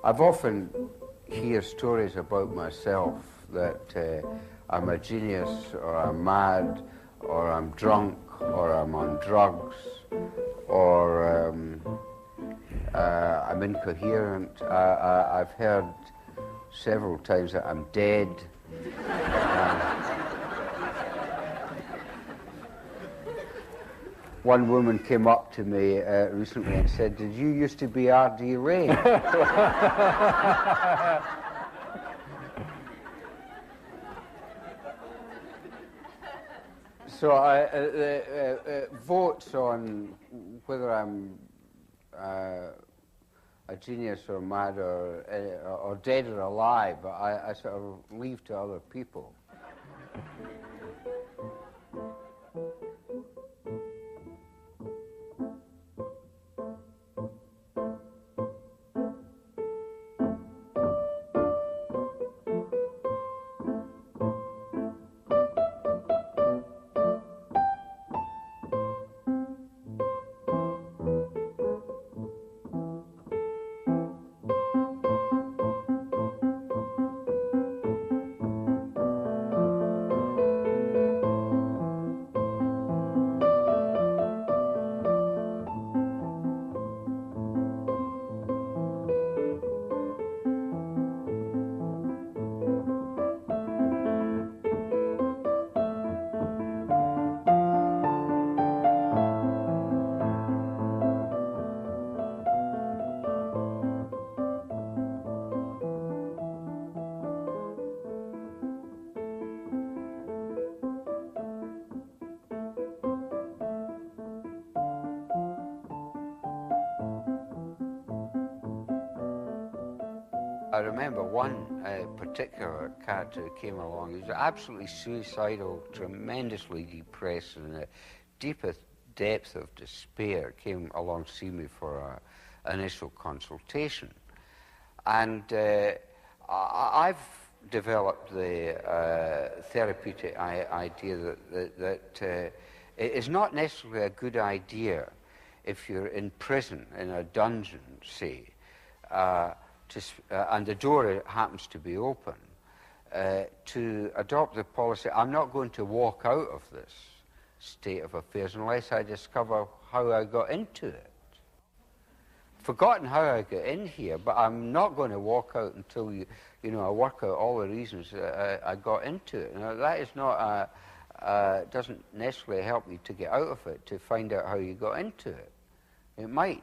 I've often hear stories about myself that I'm a genius, or I'm mad, or I'm drunk, or I'm on drugs, or I'm incoherent. I've heard several times that I'm dead. One woman came up to me recently and said, "Did you used to be R.D. Laing?" So votes on whether I'm a genius or mad or dead or alive, I sort of leave to other people. I remember one particular character who came along. He was absolutely suicidal, tremendously depressed, and in the deepest depth of despair, came along to see me for an initial consultation. And I've developed the therapeutic idea that it is not necessarily a good idea if you're in prison, in a dungeon, say, and the door happens to be open, to adopt the policy, I'm not going to walk out of this state of affairs unless I discover how I got into it. Forgotten how I got in here, but I'm not going to walk out until I work out all the reasons I got into it. Now, that is not doesn't necessarily help you to get out of it, to find out how you got into it. It might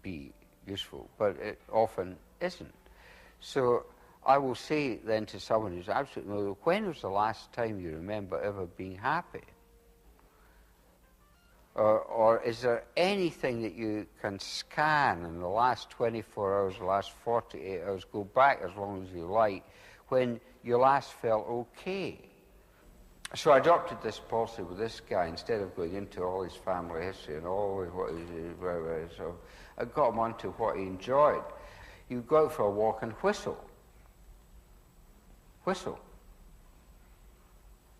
be useful, but it often isn't. So I will say then to someone who's absolutely, well, when was the last time you remember ever being happy? Or is there anything that you can scan in the last 24 hours, the last 48 hours, go back as long as you like, when you last felt okay? So I adopted this policy with this guy. Instead of going into all his family history and all what he did, so I got him onto what he enjoyed. You go out for a walk and whistle. Whistle.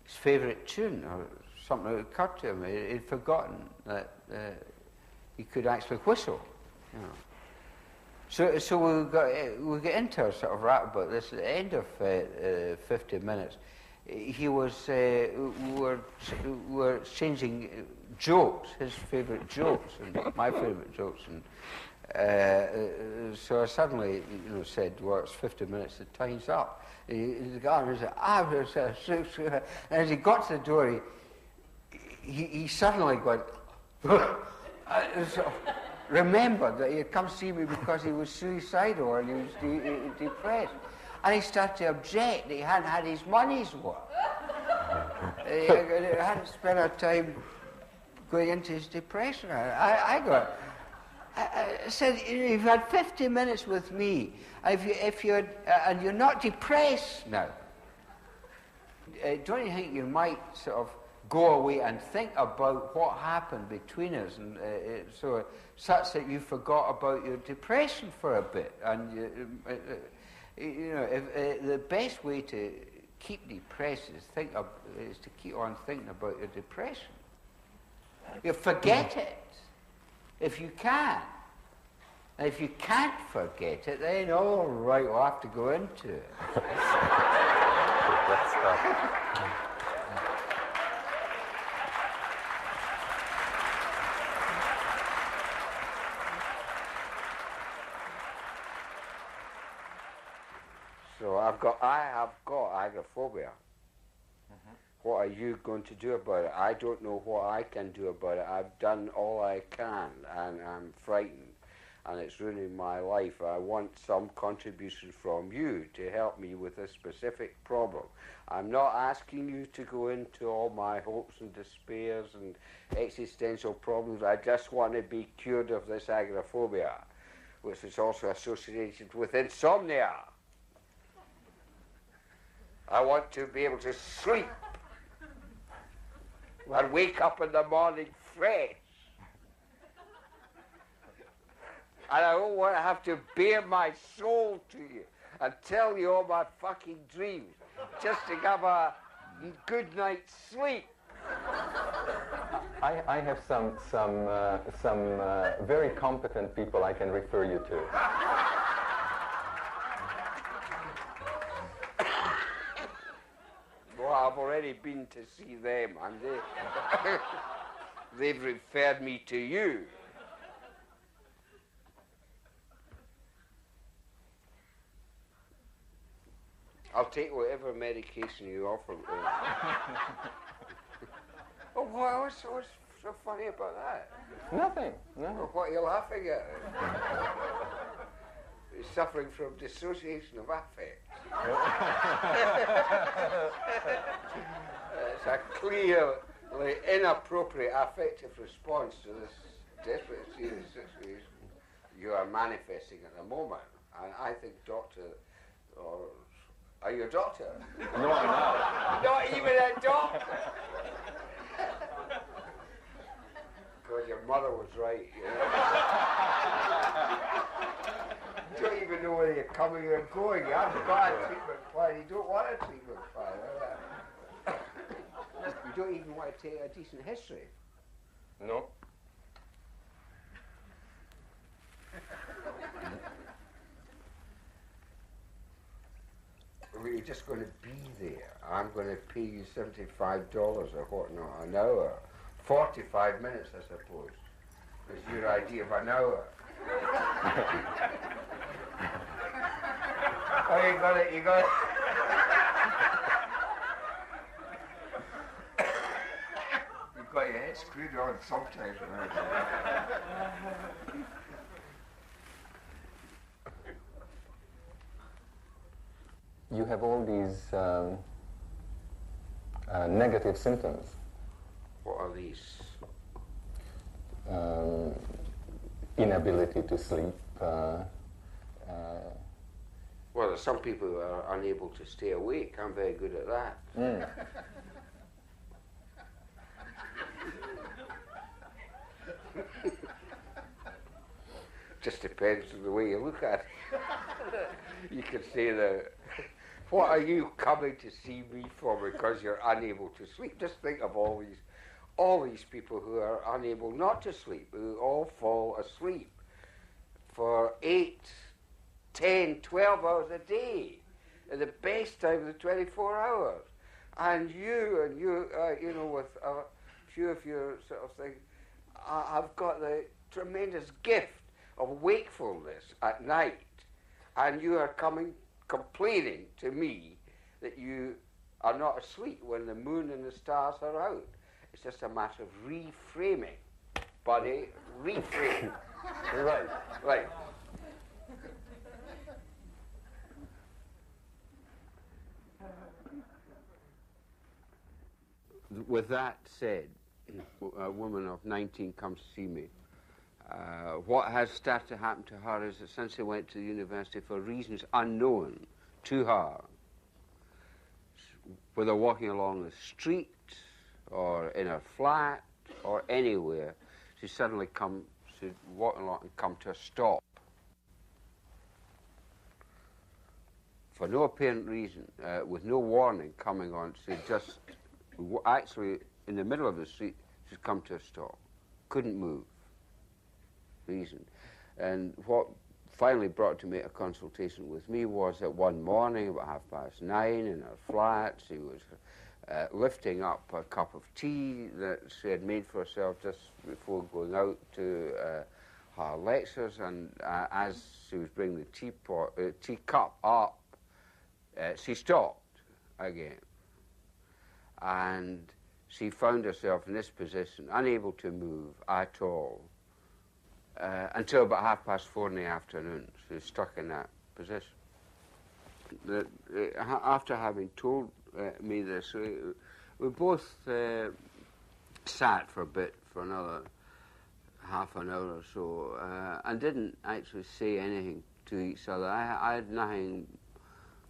His favourite tune, or something that occurred to him. He'd forgotten that he could actually whistle. So we get into a sort of rap about this. At the end of 50 minutes, he was we were changing jokes, his favourite jokes and my favourite jokes, and so I suddenly said, well, it's 50 minutes, the time's up. He got on and said, and as he got to the door, he suddenly went, remembered that he had come to see me because he was suicidal and he was depressed. And he started to object that he hadn't had his money's worth. He hadn't spent our time going into his depression. I said, you've had 50 minutes with me, and you're not depressed now. Don't you think you might sort of go away and think about what happened between us, and such that you forgot about your depression for a bit, and the best way to keep depressed is to keep on thinking about your depression. You forget it if you can. And if you can't forget it, then all right, we'll have to go into it. Let's start. So I have got agoraphobia. What are you going to do about it? I don't know what I can do about it. I've done all I can, and I'm frightened, and it's ruining my life. I want some contribution from you to help me with this specific problem. I'm not asking you to go into all my hopes and despairs and existential problems. I just want to be cured of this agoraphobia, which is also associated with insomnia. I want to be able to sleep and wake up in the morning fresh. And I don't want to have to bare my soul to you and tell you all my fucking dreams just to have a good night's sleep. I have some very competent people I can refer you to. Well, I've already been to see them, and they've referred me to you. I'll take whatever medication you offer me. Oh, what's so funny about that? Nothing. No. Well, what are you laughing at? You're suffering from dissociation of affect. It's a clearly inappropriate affective response to this desperate serious situation you are manifesting at the moment. And I think are you a doctor? No, I'm not. Not even a doctor! Because your mother was right, you know. You don't even know whether you're coming or going. You haven't got a treatment plan. You don't want a treatment plan. You don't even want to take a decent history. No. You're just going to be there. I'm going to pay you $75 or whatnot an hour. 45 minutes, I suppose, is your idea of an hour. Oh, you got it. You've got your head screwed on sometimes. You have all these negative symptoms. What are these? Inability to sleep. Well, there's some people who are unable to stay awake. I'm very good at that. Just depends on the way you look at it. You can say that, what are you coming to see me for because you're unable to sleep? Just think of all these people who are unable not to sleep, who all fall asleep for 8, 10, 12 hours a day, at the best time of the 24 hours. And you with a few of your sort of thing, have got the tremendous gift of wakefulness at night, and you are complaining to me that you are not asleep when the moon and the stars are out. It's just a matter of reframing, buddy, reframing. Right. With that said, a woman of 19 comes to see me. What has started to happen to her is that since she went to the university for reasons unknown to her, whether walking along the street or in her flat or anywhere, she'd walk along and come to a stop. For no apparent reason, with no warning coming on, she'd just, actually, in the middle of the street, she'd come to a stop. Couldn't move. Reason. And what finally brought to make a consultation with me was that one morning, about 9:30 in her flat, she was lifting up a cup of tea that she had made for herself just before going out to her lectures, and as she was bringing the teacup up, she stopped again. And she found herself in this position, unable to move at all, until about 4:30 in the afternoon. She was stuck in that position. After having told me this, we both sat for a bit, for another half an hour or so, and didn't actually say anything to each other. I had nothing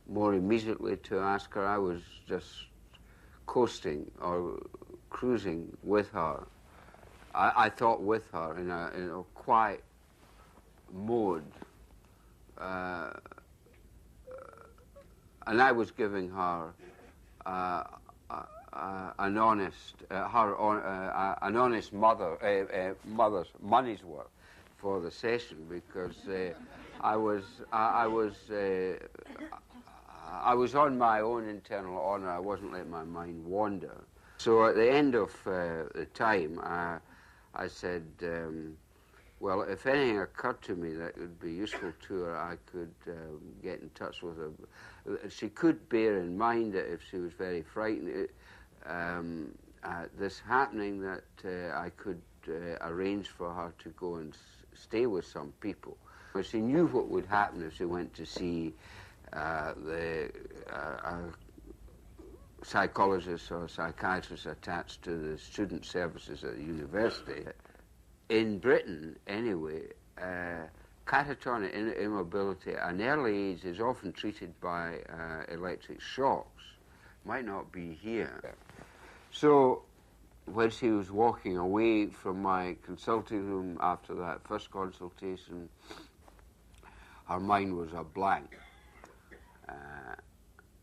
more immediately to ask her. I was just coasting or cruising with her. I thought with her in a quiet mode, and I was giving her an honest mother's money's worth for the session, because I was on my own internal honour. I wasn't letting my mind wander. So at the end of the time, I said, well, if anything occurred to me that would be useful to her, I could get in touch with her. She could bear in mind that if she was very frightened at this happening, that I could arrange for her to go and stay with some people. But she knew what would happen if she went to see the psychologist or psychiatrist attached to the student services at the university. In Britain, anyway, catatonic immobility at an early age is often treated by electric shocks. Might not be here. So when she was walking away from my consulting room after that first consultation, her mind was a blank.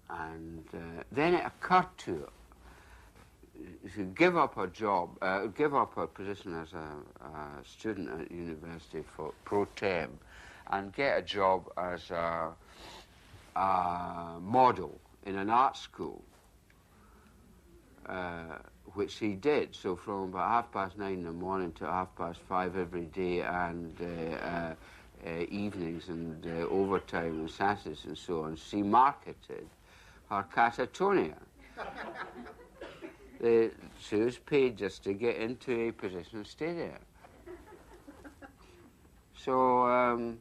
And then it occurred to her to give up her job, give up her position as a student at university for pro tem, and get a job as a model in an art school, which she did. So from about 9:30 in the morning to 5:30 every day, and evenings and overtime and Saturdays and so on, she marketed her catatonia. She was paid just to get into a position and stay there. So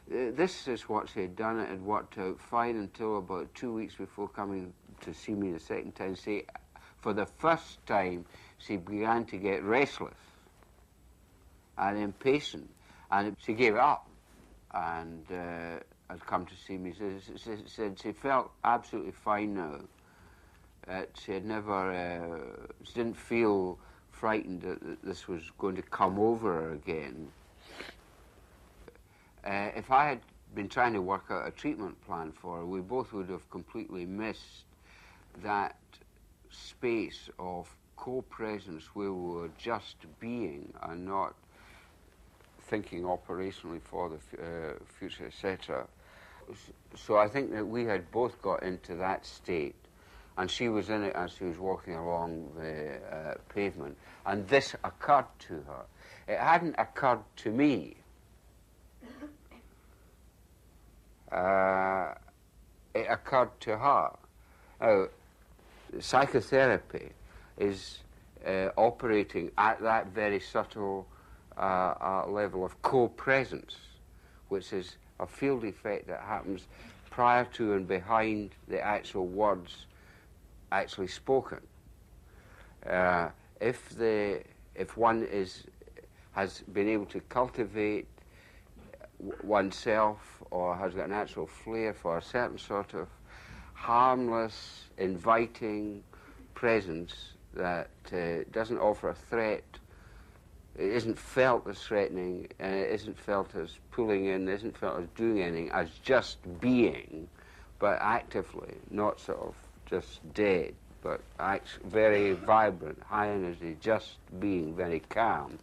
this is what she had done. It had worked out fine until about 2 weeks before coming to see me the second time. For the first time, she began to get restless and impatient, and she gave it up and had come to see me. She said she felt absolutely fine now. She had never, she didn't feel frightened that this was going to come over her again. If I had been trying to work out a treatment plan for her, we both would have completely missed that space of co-presence where we were just being and not thinking operationally for the future, etc. So I think that we had both got into that state, and she was in it as she was walking along the pavement, and this occurred to her. It hadn't occurred to me. It occurred to her. Now, psychotherapy is operating at that very subtle level of co-presence, which is a field effect that happens prior to and behind the actual words actually spoken. If one has been able to cultivate oneself or has got a natural flair for a certain sort of harmless, inviting presence that doesn't offer a threat, it isn't felt as threatening, and it isn't felt as pulling in, it isn't felt as doing anything, as just being, but actively, not sort of just dead, but very vibrant, high energy, just being, very calm.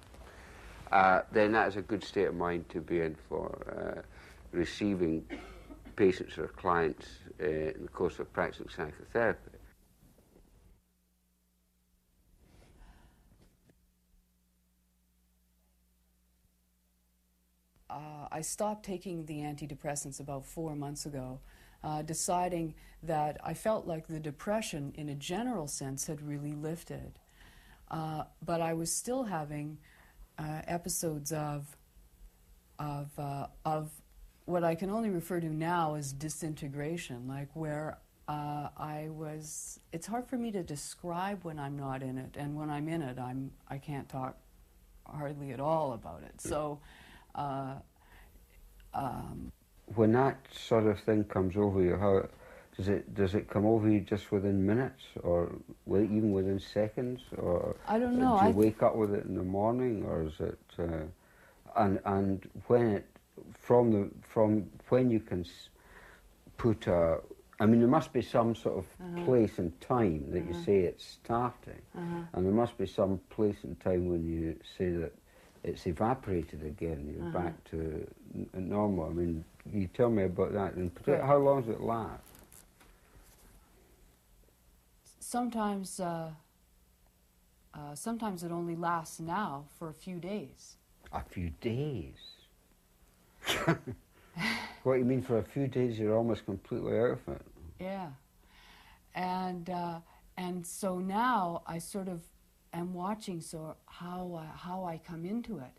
then that is a good state of mind to be in for receiving patients or clients in the course of practicing psychotherapy. I stopped taking the antidepressants about 4 months ago, deciding that I felt like the depression in a general sense had really lifted. But I was still having episodes of what I can only refer to now as disintegration, like where it's hard for me to describe when I'm not in it, and when I'm in it, I can't talk hardly at all about it. So. When that sort of thing comes over you, how does it come over you just within minutes, or even within seconds, or I don't know. Do you wake up with it in the morning, or is it? And when from when you can put a, I mean, there must be some sort of place and time that you say it's starting, and there must be some place and time when you say that it's evaporated again, you're back to normal. I mean, you tell me about that. And how long does it last? Sometimes it only lasts now for a few days. A few days? What you mean, for a few days you're almost completely out of it? Yeah. And so now I sort of am watching how I come into it.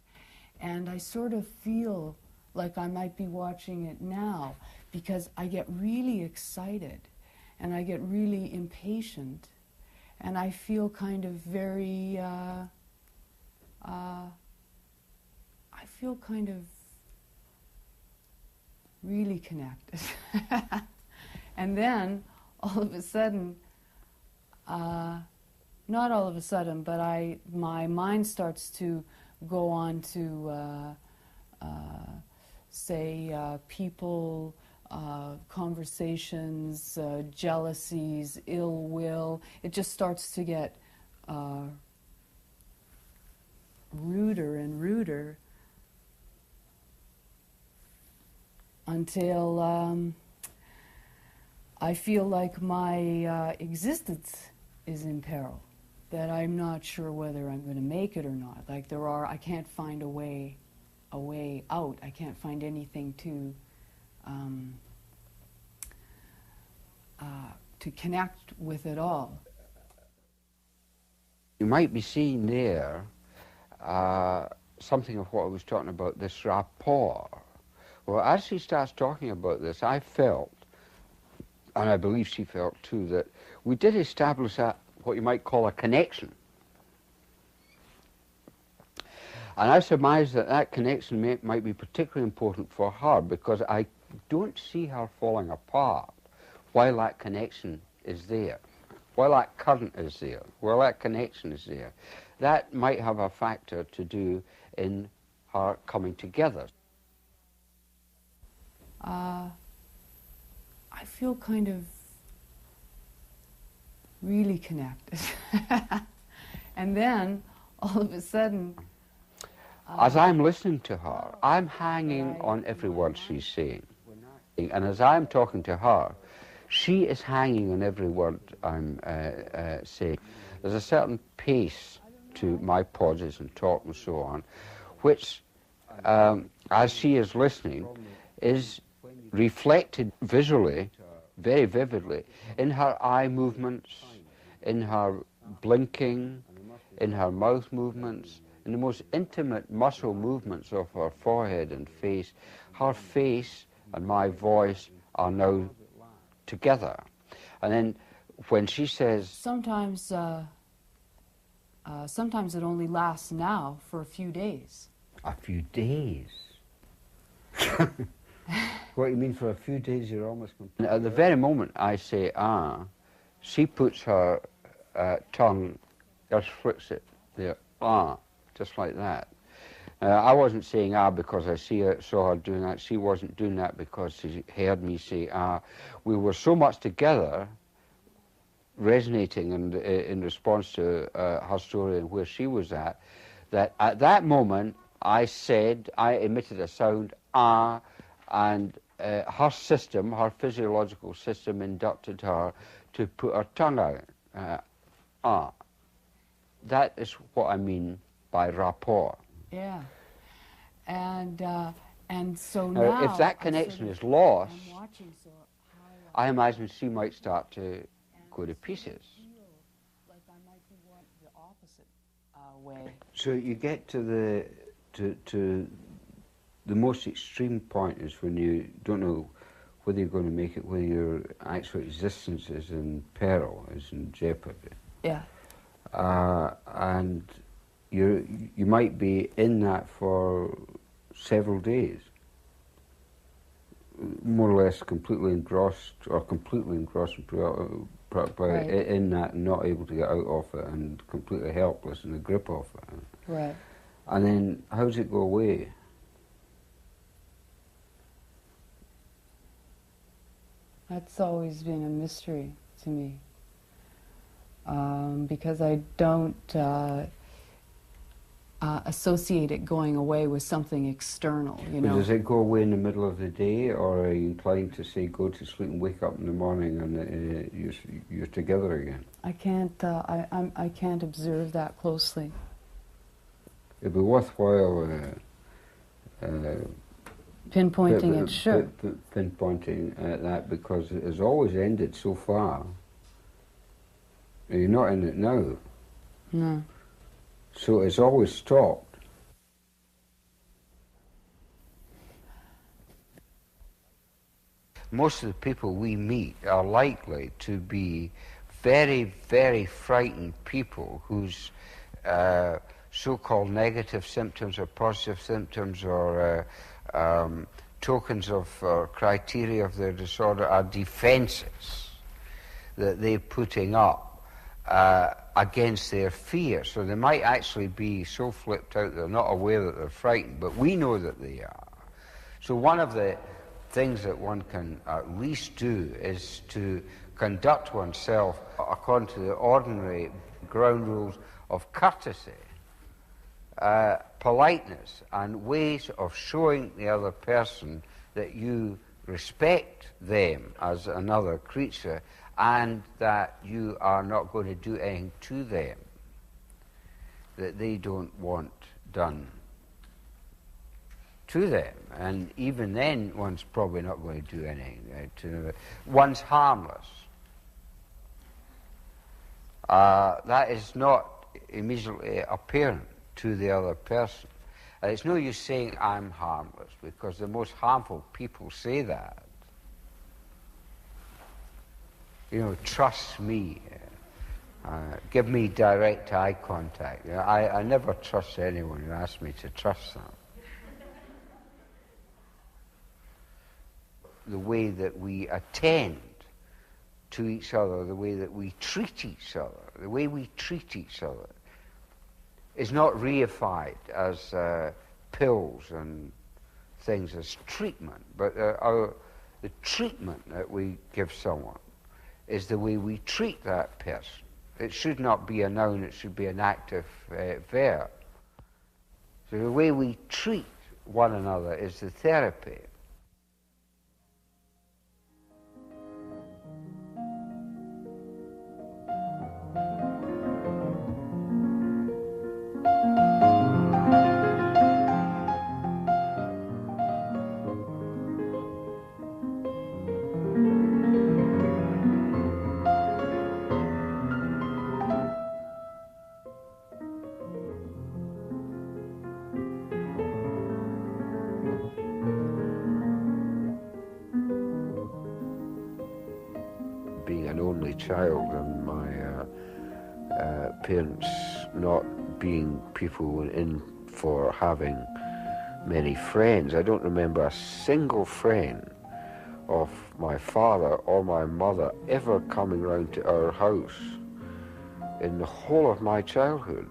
And I sort of feel like I might be watching it now, because I get really excited and I get really impatient, and I feel kind of very, I feel kind of really connected. And then all of a sudden, not all of a sudden, but my mind starts to go on to, say, people, conversations, jealousies, ill will. It just starts to get ruder and ruder until I feel like my existence is in peril, that I'm not sure whether I'm going to make it or not. Like I can't find a way out. I can't find anything to connect with it all. You might be seeing there something of what I was talking about, this rapport. Well, as she starts talking about this, I felt, and I believe she felt too, that we did establish what you might call a connection. And I surmise that connection might be particularly important for her, because I don't see her falling apart while that connection is there, while that current is there, while that connection is there. That might have a factor to do in her coming together. I feel kind of really connected. And then, all of a sudden... as I'm listening to her, I'm hanging on every word she's saying. And as I'm talking to her, she is hanging on every word I'm saying. There's a certain pace to my pauses and talk and so on, which, as she is listening, is reflected visually, very vividly, in her eye movements, in her blinking, in her mouth movements, in the most intimate muscle movements of her forehead and face. Her face and my voice are now together. And then when she says... Sometimes it only lasts now for a few days. A few days? What you mean, for a few days you're almost complete? At the very moment I say she puts her tongue, just flicks it there, just like that. I wasn't saying because I saw her doing that. She wasn't doing that because she heard me say We were so much together, resonating in response to her story and where she was at, that at that moment I said, I emitted a sound, ah, and her system, her physiological system inducted her to put her tongue out, ah. That is what I mean by rapport. Yeah. And so Now, now if that connection is lost, I'm watching, so I imagine she might start to go to pieces. feel like I might be the opposite way. So you get to the most extreme point is when you don't know whether you're going to make it, whether your actual existence is in peril, is in jeopardy. Yeah. And you might be in that for several days, more or less completely engrossed Right. in that and not able to get out of it and completely helpless in the grip of it. Right. And then how does it go away? That's always been a mystery to me. Because I don't associate it going away with something external, you know. Does it go away in the middle of the day, or are you inclined to say go to sleep and wake up in the morning and you're together again? I can't. I can't observe that closely. It'd be worthwhile Pinpointing it, sure. pinpointing at that, because it has always ended so far. You're not in it now, No. so it's always stopped. Most of the people we meet are likely to be very, very frightened people whose so-called negative symptoms or positive symptoms or tokens of criteria of their disorder are defenses that they're putting up against their fear. So they might actually be so flipped out they're not aware that they're frightened, but we know that they are. So one of the things that one can at least do is to conduct oneself according to the ordinary ground rules of courtesy, politeness, and ways of showing the other person that you respect them as another creature and that you are not going to do anything to them that they don't want done to them. And even then, one's probably not going to do anything to them. One's harmless. That is not immediately apparent to the other person. It's no use saying I'm harmless, because the most harmful people say that. You know, trust me. Give me direct eye contact. You know, I never trust anyone who asks me to trust them. The way that we attend to each other, the way that we treat each other, the way we treat each other is not reified as pills and things as treatment, but the treatment that we give someone is the way we treat that person. It should not be a noun, it should be an active verb. So the way we treat one another is the therapy. Being an only child and my parents not being people in for having many friends. I don't remember a single friend of my father or my mother ever coming round to our house in the whole of my childhood.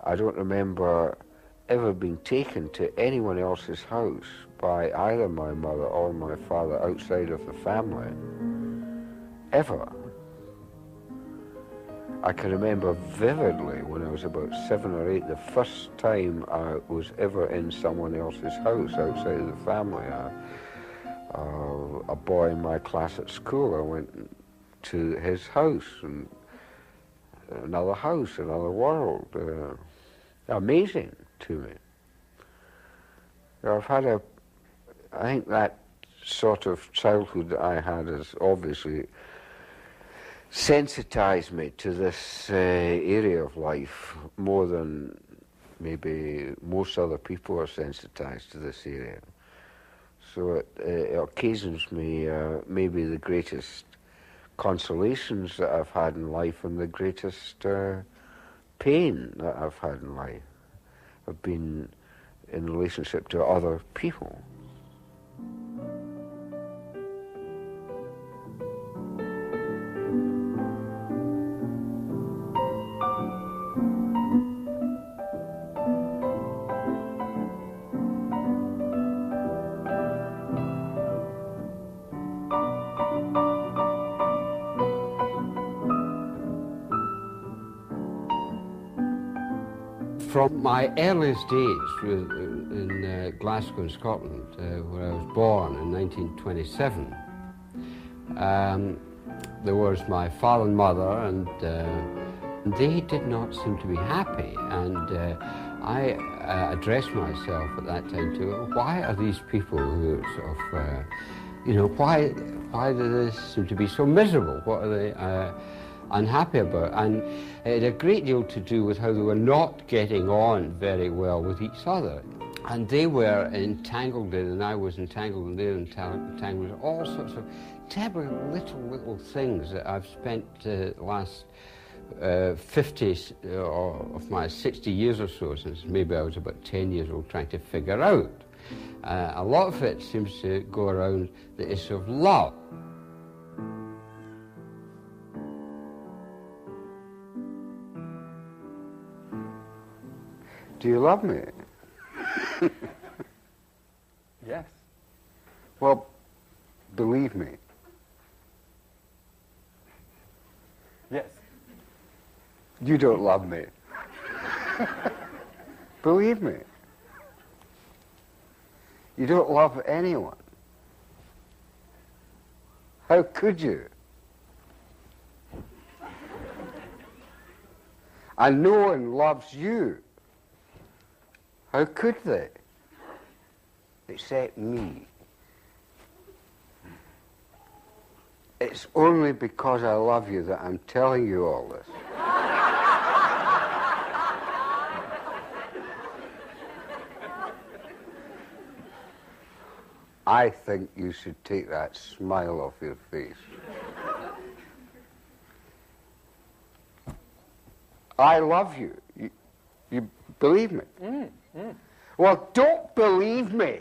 I don't remember ever being taken to anyone else's house by either my mother or my father outside of the family. Ever. I can remember vividly when I was about 7 or 8, the first time I was ever in someone else's house outside of the family. A boy in my class at school, I went to his house, and another house, another world. Amazing to me. I think that sort of childhood that I had has obviously sensitized me to this area of life more than maybe most other people are sensitized to this area. So it occasions me maybe the greatest consolations that I've had in life and the greatest pain that I've had in life have been in relationship to other people. From my earliest days in Glasgow in Scotland, where I was born in 1927, there was my father and mother, and they did not seem to be happy. And I addressed myself at that time to, why are these people who sort of, why do they seem to be so miserable? What are they unhappy about? And it had a great deal to do with how they were not getting on very well with each other. And they were entangled in, and I was entangled in, they were entangled in all sorts of terrible little things that I've spent the last 50 of my 60 years or so, since maybe I was about 10 years old, trying to figure out. A lot of it seems to go around the issue of love. Do you love me? Yes. Well, believe me. Yes. You don't love me. Believe me. You don't love anyone. How could you? And no one loves you. How could they? Except me. It's only because I love you that I'm telling you all this. I think you should take that smile off your face. I love you. You believe me? Well, don't believe me.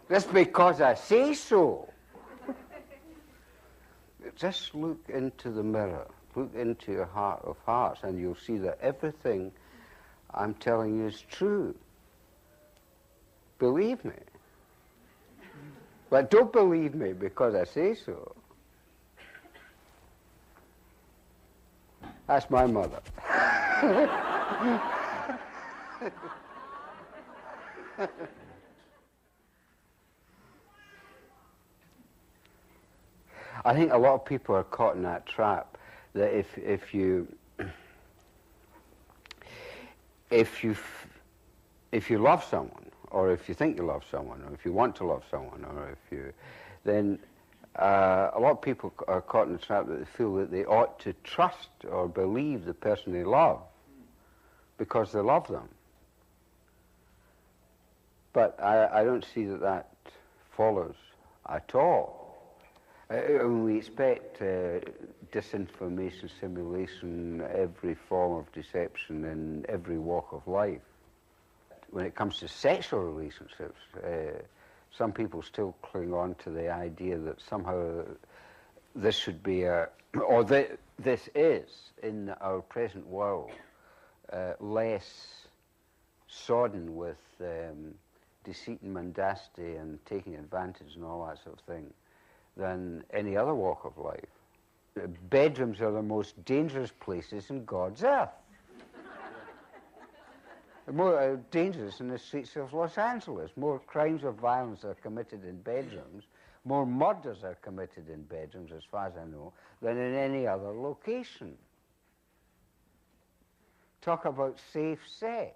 Just because I say so. Just look into the mirror. Look into your heart of hearts, and you'll see that everything I'm telling you is true. Believe me. But don't believe me because I say so. That's my mother. I think a lot of people are caught in that trap that if you love someone, or if you think you love someone, or if you want to love someone, or then a lot of people are caught in the trap that they feel that they ought to trust or believe the person they love because they love them. But I don't see that follows at all. We expect disinformation, simulation, every form of deception in every walk of life. When it comes to sexual relationships, some people still cling on to the idea that somehow this should be this is, in our present world, less sodden with deceit and mendacity and taking advantage and all that sort of thing than any other walk of life. bedrooms are the most dangerous places in God's earth. More dangerous in the streets of Los Angeles. More crimes of violence are committed in bedrooms, more murders are committed in bedrooms, as far as I know, than in any other location. Talk about safe sex.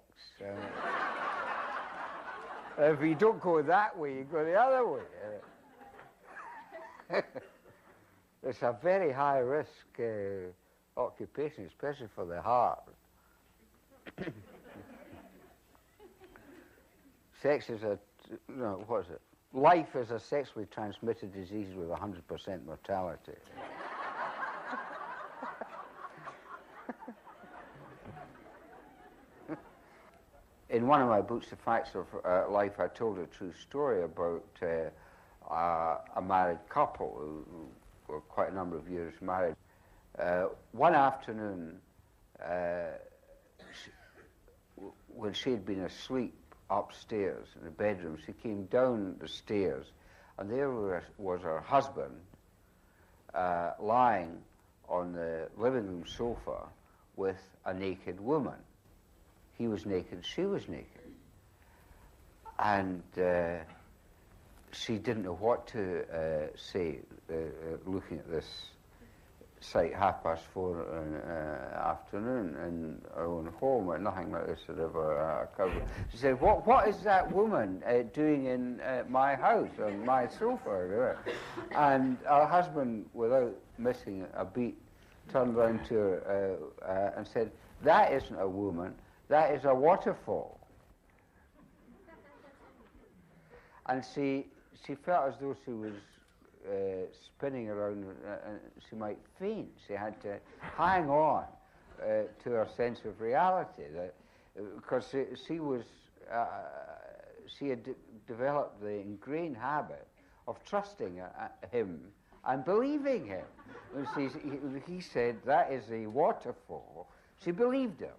If you don't go that way, you go the other way. It's a very high-risk occupation, especially for the heart. Sex is what is it? Life is a sexually transmitted disease with 100% mortality. In one of my books, The Facts of Life, I told a true story about a married couple who were quite a number of years married. One afternoon, when she had been asleep upstairs in the bedroom, she came down the stairs, and there was her husband lying on the living room sofa with a naked woman. He was naked, she was naked. And she didn't know what to say, looking at this sight 4:30 in the afternoon in our own home, where nothing like this had ever occurred. She said, what is that woman doing in my house, on my sofa? And our husband, without missing a beat, turned round to her and said, that isn't a woman, that is a waterfall. And she felt as though she was spinning around and she might faint. She had to hang on to her sense of reality, because she had developed the ingrained habit of trusting him and believing him. When he said, that is a waterfall, she believed him.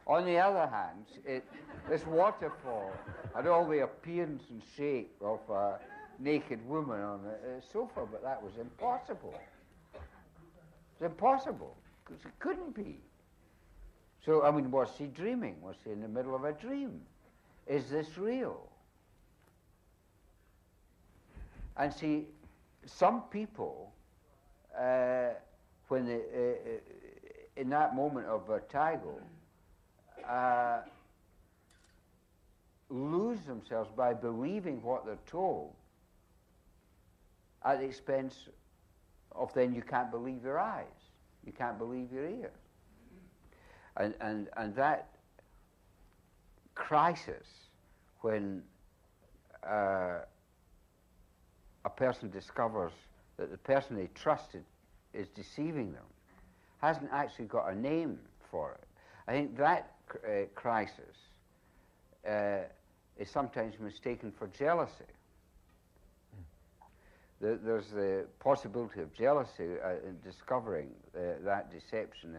On the other hand, this waterfall had all the appearance and shape of a naked woman on a sofa, but that was impossible. It's impossible, because it couldn't be. So, I mean, was she dreaming? Was she in the middle of a dream? Is this real? And see, some people, when in that moment of vertigo, lose themselves by believing what they're told at the expense of then you can't believe your eyes, you can't believe your ears. And that crisis when a person discovers that the person they trusted is deceiving them hasn't actually got a name for it. I think that crisis is sometimes mistaken for jealousy. There's the possibility of jealousy in discovering that deception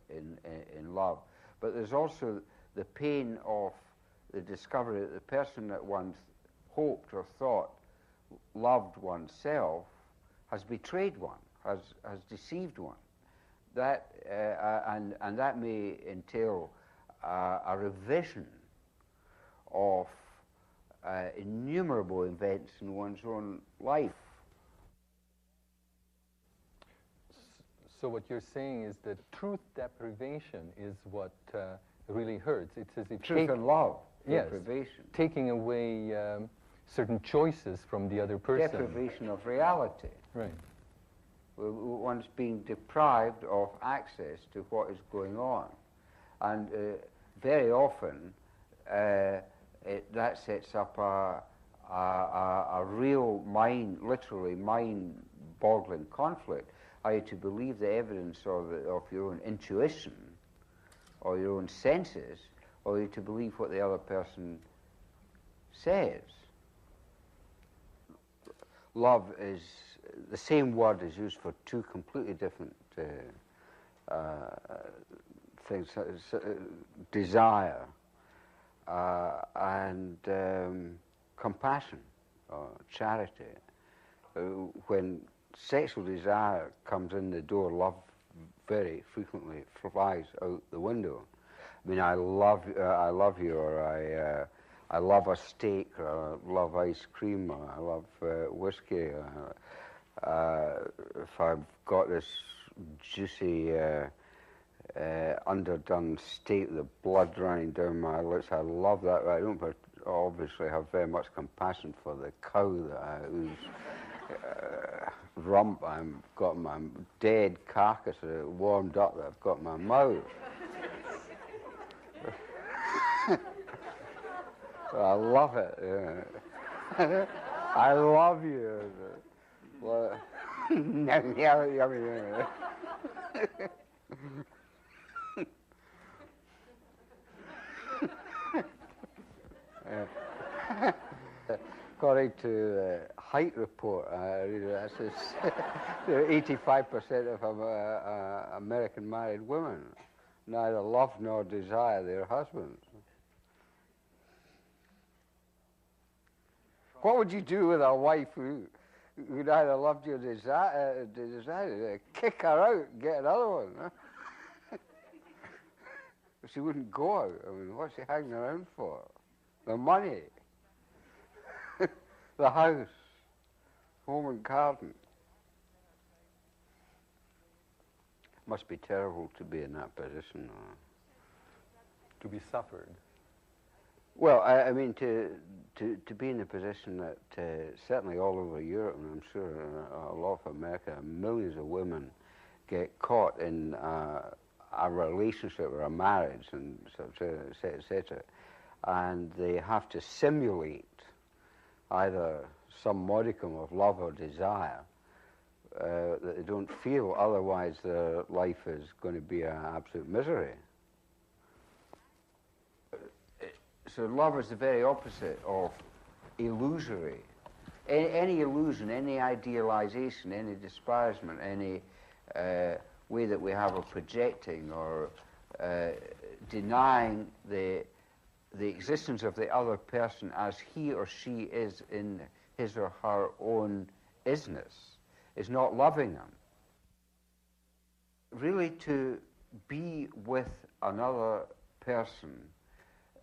in love, but there's also the pain of the discovery that the person that one hoped or thought loved oneself has betrayed one, has deceived one. That and that may entail a revision of innumerable events in one's own life. So what you're saying is that truth deprivation is what really hurts. It's as if truth and love, yes, deprivation, taking away certain choices from the other person. Deprivation of reality. Right. One's being deprived of access to what is going on, and very often that sets up a real literally mind-boggling conflict. Are you to believe the evidence of your own intuition or your own senses, or are you to believe what the other person says? Love is the same word is used for two completely different things: desire and compassion or charity. When sexual desire comes in the door, love very frequently flies out the window. I mean, I love you, or I love a steak, or I love ice cream, or I love whiskey. If I've got this juicy, underdone steak, the blood running down my lips, I love that. I don't obviously have very much compassion for the cow whose rump I've got my dead carcass warmed up that I've got in my mouth. I love it. Yeah. I love you. Well, according to the height report, that's 85% of American married women neither love nor desire their husbands. What would you do with a wife who neither loved your desire? Kick her out and get another one. Huh? She wouldn't go out. I mean, what's she hanging around for? The money, the house, home and garden. Must be terrible to be in that position. To be suffered. Well, I mean, to be in a position that certainly all over Europe, and I'm sure a lot of America, millions of women get caught in a relationship or a marriage, and etc., and they have to simulate either some modicum of love or desire that they don't feel, otherwise their life is going to be an absolute misery. So love is the very opposite of illusory. Any illusion, any idealization, any disparagement, any way that we have of projecting or denying the existence of the other person as he or she is in his or her own isness is not loving them. Really, to be with another person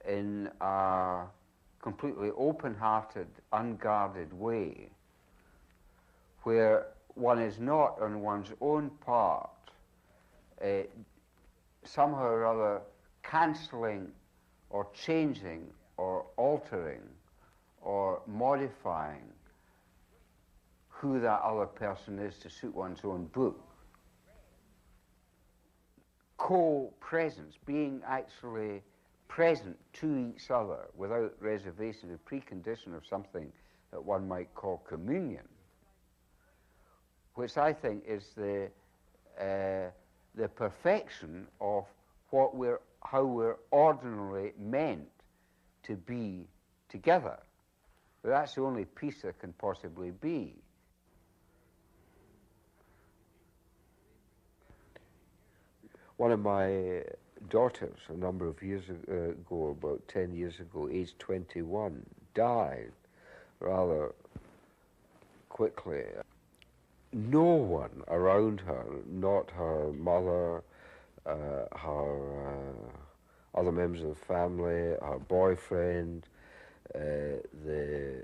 in a completely open-hearted, unguarded way, where one is not on one's own part somehow or other cancelling or changing or altering or modifying who that other person is to suit one's own book. Co-presence, being actually present to each other without reservation, a precondition of something that one might call communion, which I think is the perfection of how we're ordinarily meant to be together. But that's the only peace there can possibly be. One of my daughters, a number of years ago, about 10 years ago, aged 21, died rather quickly. No one around her, not her mother, her other members of the family, her boyfriend, the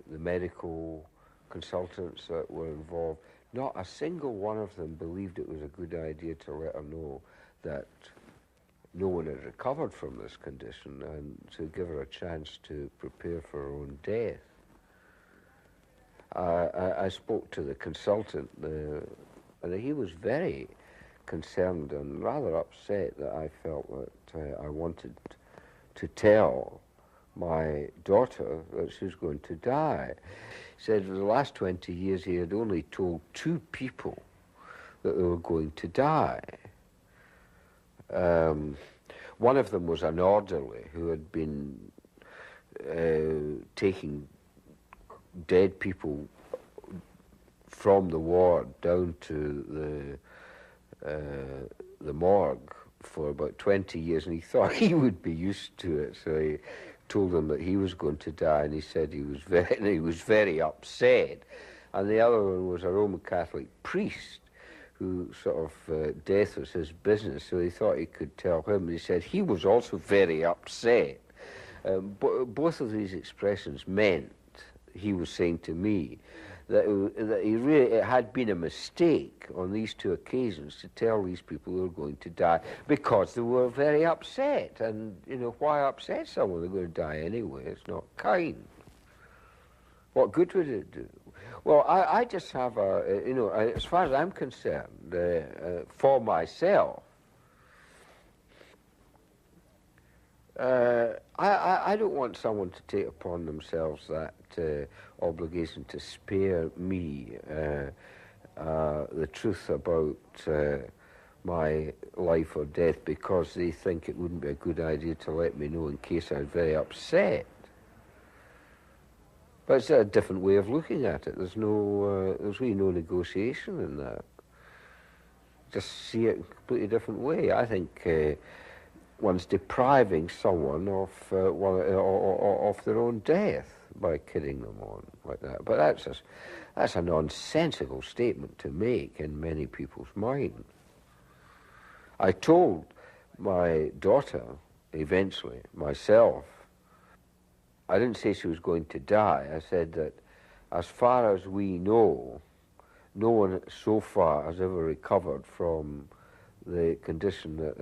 medical consultants that were involved, not a single one of them believed it was a good idea to let her know that no one had recovered from this condition and to give her a chance to prepare for her own death. I spoke to the consultant, and he was very concerned and rather upset that I felt that I wanted to tell my daughter that she was going to die. He said for the last 20 years he had only told 2 people that they were going to die. One of them was an orderly who had been taking dead people from the ward down to the morgue for about 20 years, and he thought he would be used to it, so he told them that he was going to die, and he said he was very upset and the other one was a Roman Catholic priest who sort of, death was his business, so he thought he could tell him. He said he was also very upset. Both of these expressions meant, he was saying to me, that it had been a mistake on these two occasions to tell these people they were going to die because they were very upset. And, you know, why upset someone? They're going to die anyway. It's not kind. What good would it do? Well, I just have a, you know, as far as I'm concerned, for myself, I don't want someone to take upon themselves that obligation to spare me the truth about my life or death because they think it wouldn't be a good idea to let me know in case I was very upset. But it's a different way of looking at it. There's really no negotiation in that. Just see it in a completely different way. I think one's depriving someone of their own death by kidding them on like that. But that's a nonsensical statement to make in many people's minds. I told my daughter, eventually, myself, I didn't say she was going to die. I said that as far as we know, no one so far has ever recovered from the condition that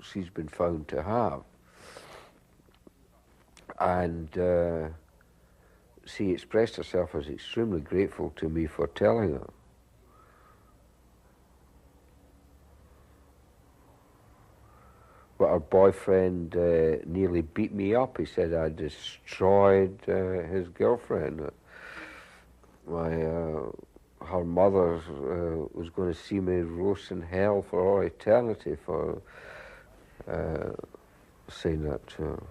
she's been found to have. And she expressed herself as extremely grateful to me for telling her. But her boyfriend nearly beat me up. He said I destroyed his girlfriend. Her mother was going to see me roast in hell for all eternity for saying that to her.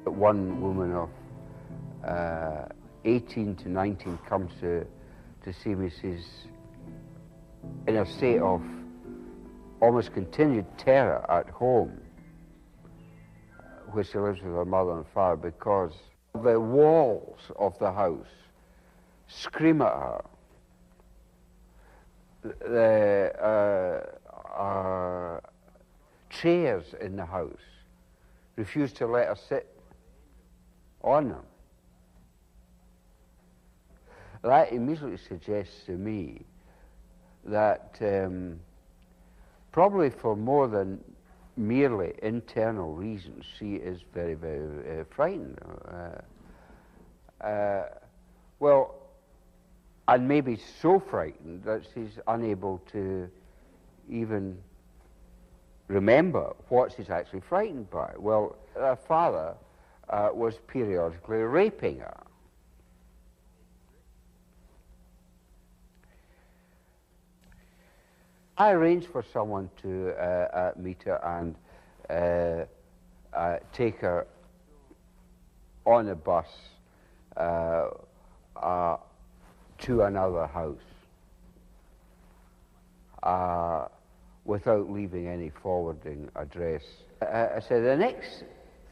One woman of 18 to 19 comes to see me. She's in a state of almost continued terror at home, where she lives with her mother and father, because the walls of the house scream at her. The chairs in the house refuse to let her sit on them. That immediately suggests to me that probably for more than merely internal reasons, she is very, very frightened. Well, and maybe so frightened that she's unable to even remember what she's actually frightened by. Well, her father was periodically raping her. I arranged for someone to meet her and take her on a bus to another house without leaving any forwarding address. I said, the next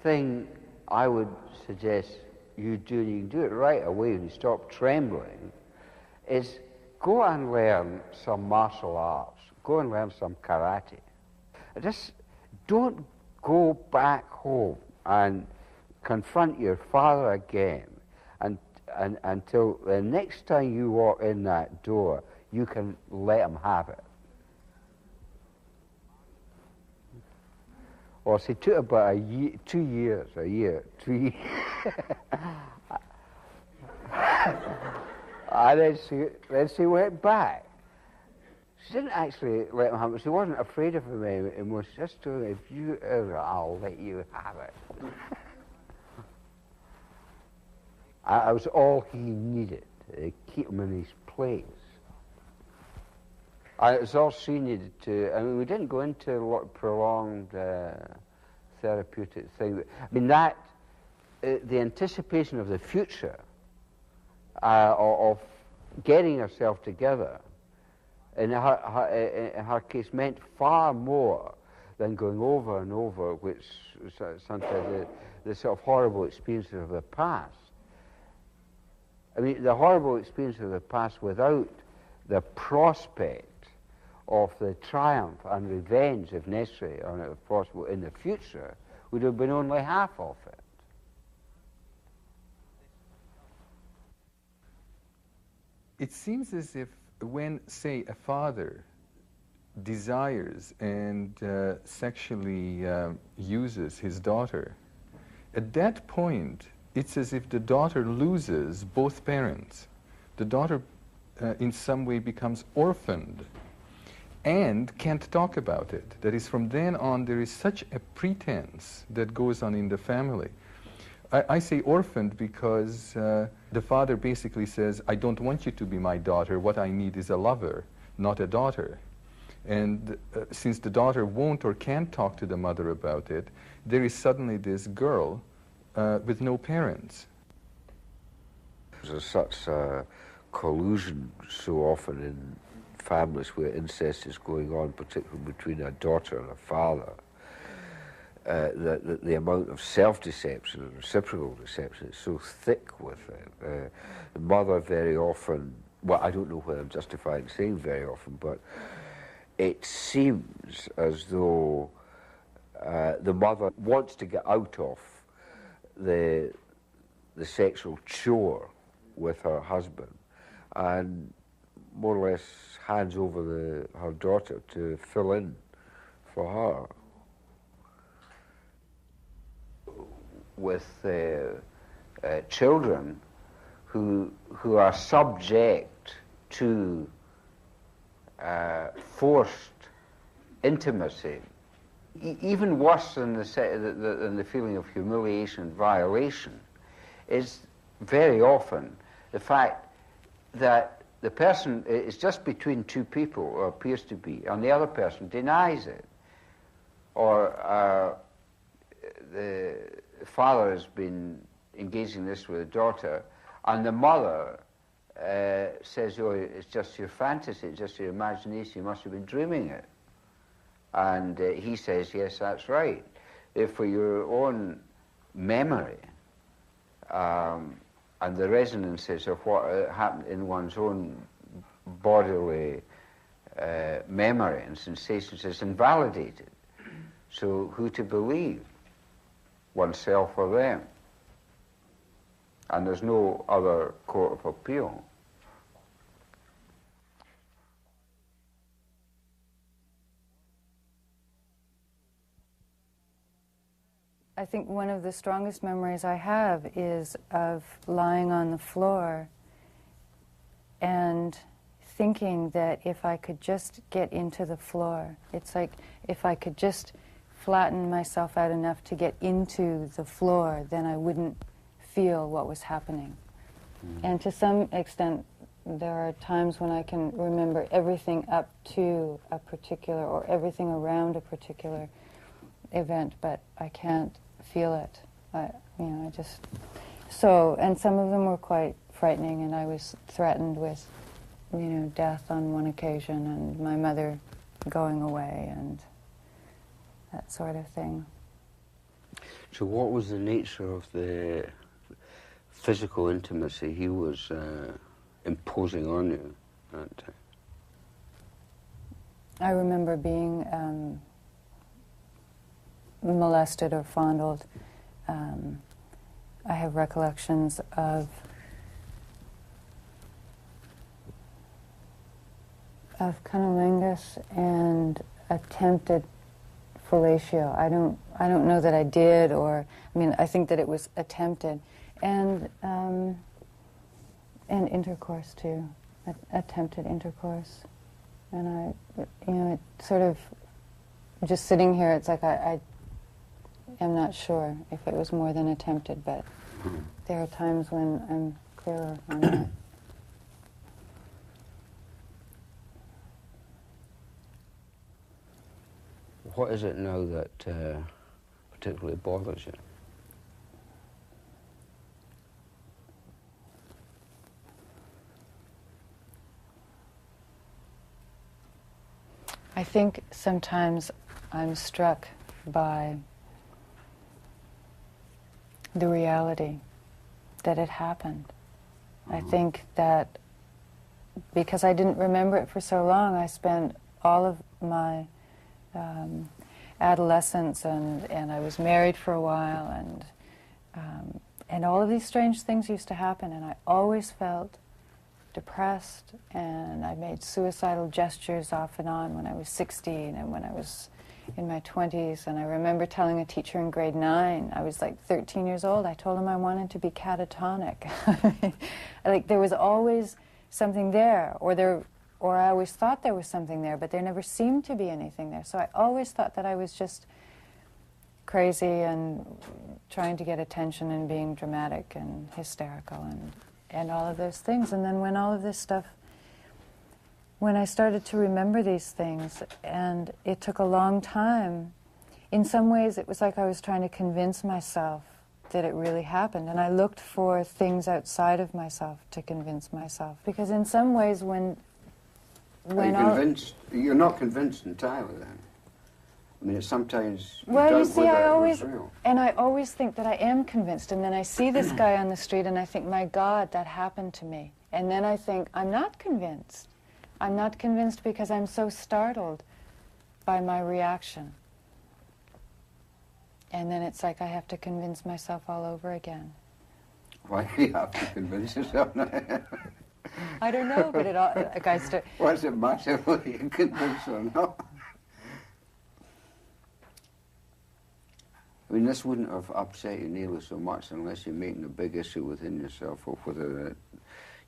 thing I would suggest you do, and you can do it right away when you stop trembling, is go and learn some martial arts. Go and learn some karate. Just don't go back home and confront your father again until the next time you walk in that door, you can let him have it. Well, it took about 2 years, 2 years. And then she went back. She didn't actually let him have it. She wasn't afraid of him and was just told him, if you ever, I'll let you have it. I was all he needed to keep him in his place. It was all she needed to. I mean, we didn't go into a lot of prolonged therapeutic thing. I mean, that, the anticipation of the future, of getting herself together, in her case, meant far more than going over and over, which sometimes the sort of horrible experiences of the past. I mean, the horrible experience of the past without the prospect of the triumph and revenge, if necessary, or if possible, in the future, would have been only half of it. It seems as if when, say, a father desires and sexually uses his daughter, at that point, it's as if the daughter loses both parents. The daughter, in some way, becomes orphaned and can't talk about it. That is, from then on, there is such a pretense that goes on in the family. I say orphaned because the father basically says, I don't want you to be my daughter. What I need is a lover, not a daughter. And since the daughter won't or can't talk to the mother about it, there is suddenly this girl with no parents. There's such collusion so often in families where incest is going on, particularly between a daughter and a father, that the amount of self-deception and reciprocal deception is so thick with it. The mother very often, well, I don't know whether I'm justified in saying very often, but it seems as though the mother wants to get out of the sexual chore with her husband and more or less hands over her daughter to fill in for her. With children who are subject to forced intimacy, even worse than the feeling of humiliation and violation, is very often the fact that the person is just between two people, or appears to be, and the other person denies it. Or the father has been engaging in this with the daughter, and the mother says, oh, it's just your fantasy, it's just your imagination, you must have been dreaming it. And he says, yes, that's right. For your own memory, and the resonances of what happened in one's own bodily memory and sensations is invalidated. So who to believe? Oneself or them? And there's no other court of appeal. I think one of the strongest memories I have is of lying on the floor and thinking that if I could just get into the floor, it's like if I could just flatten myself out enough to get into the floor, then I wouldn't feel what was happening. And to some extent, there are times when I can remember everything up to a particular, or everything around a particular event, but I can't feel it. And some of them were quite frightening, and I was threatened with, death on one occasion, and my mother going away, and that sort of thing. So what was the nature of the physical intimacy he was imposing on you at that time? I remember being molested or fondled. I have recollections of cunnilingus and attempted fellatio. I don't know that I did, or, I mean, I think that it was attempted. And intercourse, too. Attempted intercourse. And I, you know, it sort of, just sitting here, it's like I am not sure if it was more than attempted, but there are times when I'm clearer on that. What is it now that particularly bothers you? I think sometimes I'm struck by the reality that it happened. I think that because I didn't remember it for so long, I spent all of my adolescence, and I was married for a while, and all of these strange things used to happen, and I always felt depressed, and I made suicidal gestures off and on when I was 16 and when I was in my 20s. And I remember telling a teacher in grade 9, I was like 13 years old, I told him I wanted to be catatonic. Like there was always something there, or I always thought there was something there, but there never seemed to be anything there. So I always thought that I was just crazy and trying to get attention and being dramatic and hysterical and all of those things. And then when all of this stuff, when I started to remember these things, and it took a long time, in some ways it was like I was trying to convince myself that it really happened. And I looked for things outside of myself to convince myself. Because in some ways when You're not convinced entirely then? I mean, it's sometimes well, you see, I real. always think that I am convinced, and then I see this guy on the street and I think, my God, that happened to me. And then I think, I'm not convinced. I'm not convinced because I'm so startled by my reaction. And then it's like I have to convince myself all over again. Why do you have to convince yourself? I don't know, but it all, like I Why does it matter whether you're convinced or not? I mean, this wouldn't have upset you nearly so much unless you're making a big issue within yourself of whether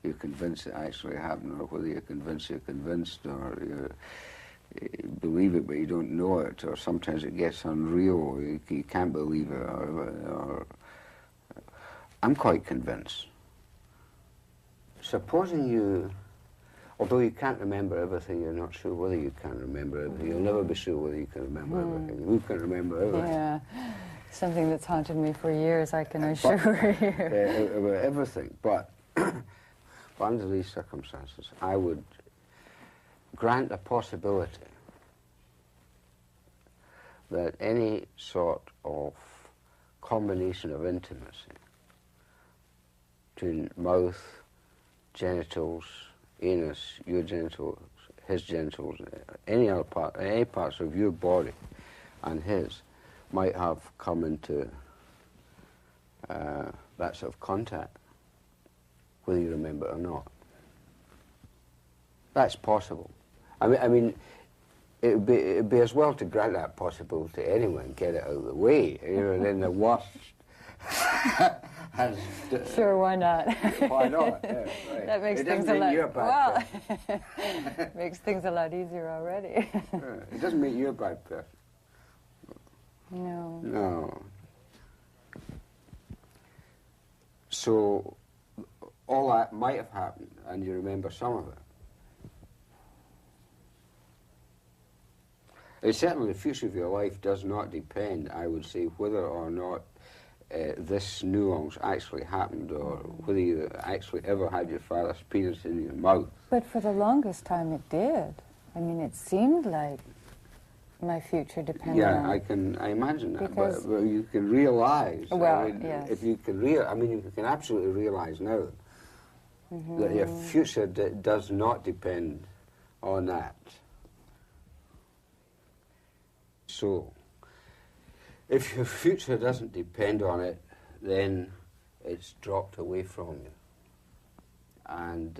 you're convinced it actually happened, or whether you're convinced, or you believe it but you don't know it, or sometimes it gets unreal, you can't believe it, or I'm quite convinced. Supposing you, although you can't remember everything, you're not sure whether you can remember everything. You'll never be sure whether you can remember everything. Who can remember everything? Yeah, something that's haunted me for years, I can assure you. About everything. But under these circumstances, I would grant a possibility that any sort of combination of intimacy between mouth, genitals, anus, your genitals, his genitals, any parts of your body and his might have come into that sort of contact, whether you remember it or not. That's possible. I mean, it'd be as well to grant that possibility anyway and get it out of the way. You know, then the worst. Sure, why not? Why not? Yeah, right. That makes things a lot. Makes things a lot easier already. It doesn't make you a bad person. No. No. So all that might have happened, and you remember some of it. Certainly, the future of your life does not depend, I would say, whether or not this nuance actually happened, or whether you actually ever had your father's penis in your mouth. But for the longest time it did. I mean, it seemed like my future depended on it. Yeah, I imagine that, but you can realize, yes. If you can you can absolutely realize now that your future does not depend on that. So, if your future doesn't depend on it, then it's dropped away from you, and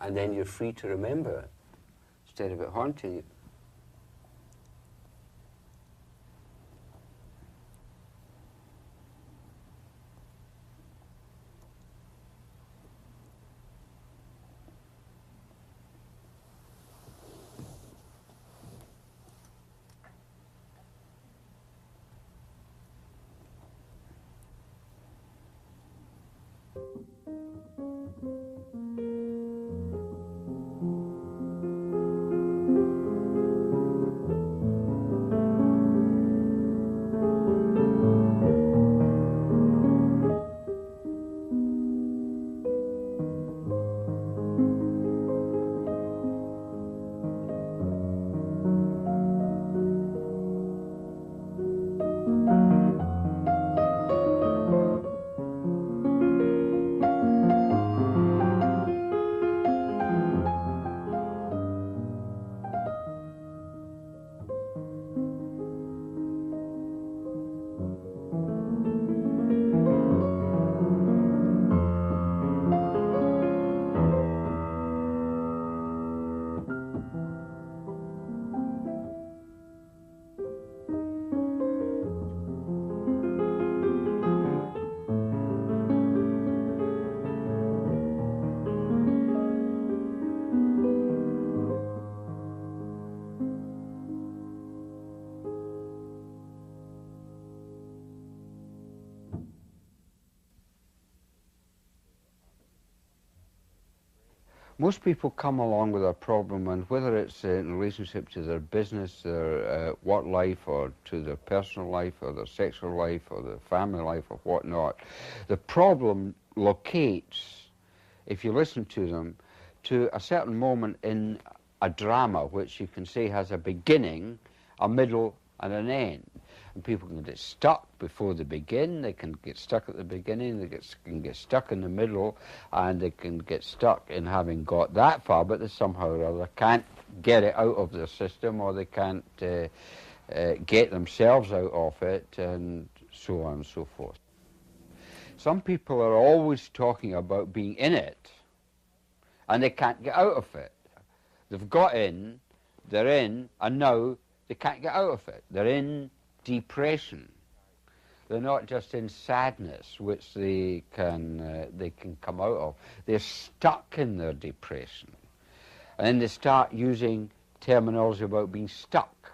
and then you're free to remember it instead of it haunting you. Most people come along with a problem, and whether it's in relationship to their business, their work life, or to their personal life, or their sexual life, or their family life, or whatnot, the problem locates, if you listen to them, to a certain moment in a drama, which you can say has a beginning, a middle, and an end. And people can get stuck before they begin, they can get stuck at the beginning, they can get stuck in the middle, and they can get stuck in having got that far, but they somehow or other can't get it out of their system, or they can't get themselves out of it, and so on and so forth. Some people are always talking about being in it, and they can't get out of it. They've got in, they're in, and now they can't get out of it. They're in depression. They're not just in sadness, which they can come out of. They're stuck in their depression. And then they start using terminology about being stuck.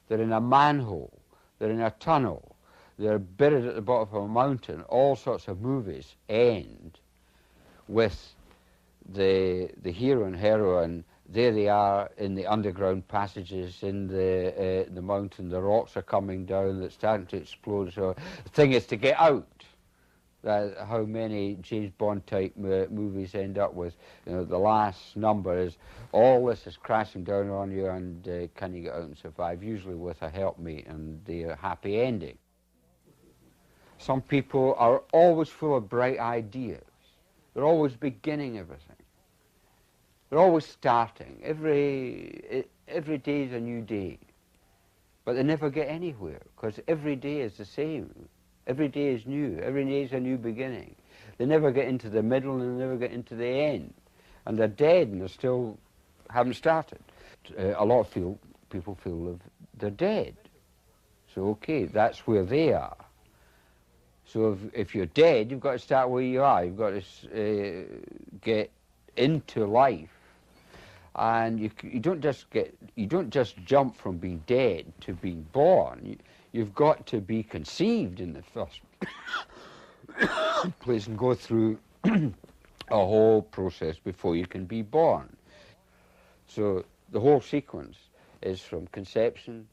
They're in a manhole. They're in a tunnel. They're buried at the bottom of a mountain. All sorts of movies end with the hero and heroine. There they are in the underground passages in the mountain. The rocks are coming down. It's starting to explode. So the thing is to get out. How many James Bond type movies end up with, the last number is all this is crashing down on you, and can you get out and survive? Usually with a helpmate and the happy ending. Some people are always full of bright ideas. They're always beginning everything. They're always starting. Every day is a new day. But they never get anywhere, because every day is the same. Every day is new. Every day is a new beginning. They never get into the middle, and they never get into the end. And they're dead, and they still haven't started. A lot of people feel they're dead. So, okay, that's where they are. So if you're dead, you've got to start where you are. You've got to get into life. And you don't just jump from being dead to being born. You've got to be conceived in the first place and go through a whole process before you can be born. So the whole sequence is from conception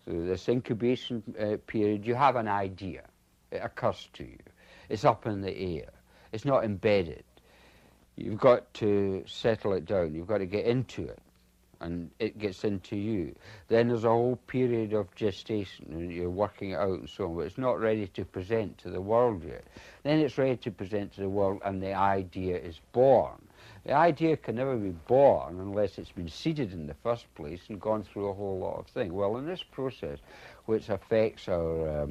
through this incubation period. You have an idea. It occurs to you. It's up in the air. It's not embedded. You've got to settle it down. You've got to get into it, and it gets into you. Then there's a whole period of gestation, and you're working it out and so on, but it's not ready to present to the world yet. Then it's ready to present to the world, and the idea is born. The idea can never be born unless it's been seeded in the first place and gone through a whole lot of things. Well, in this process, which affects our...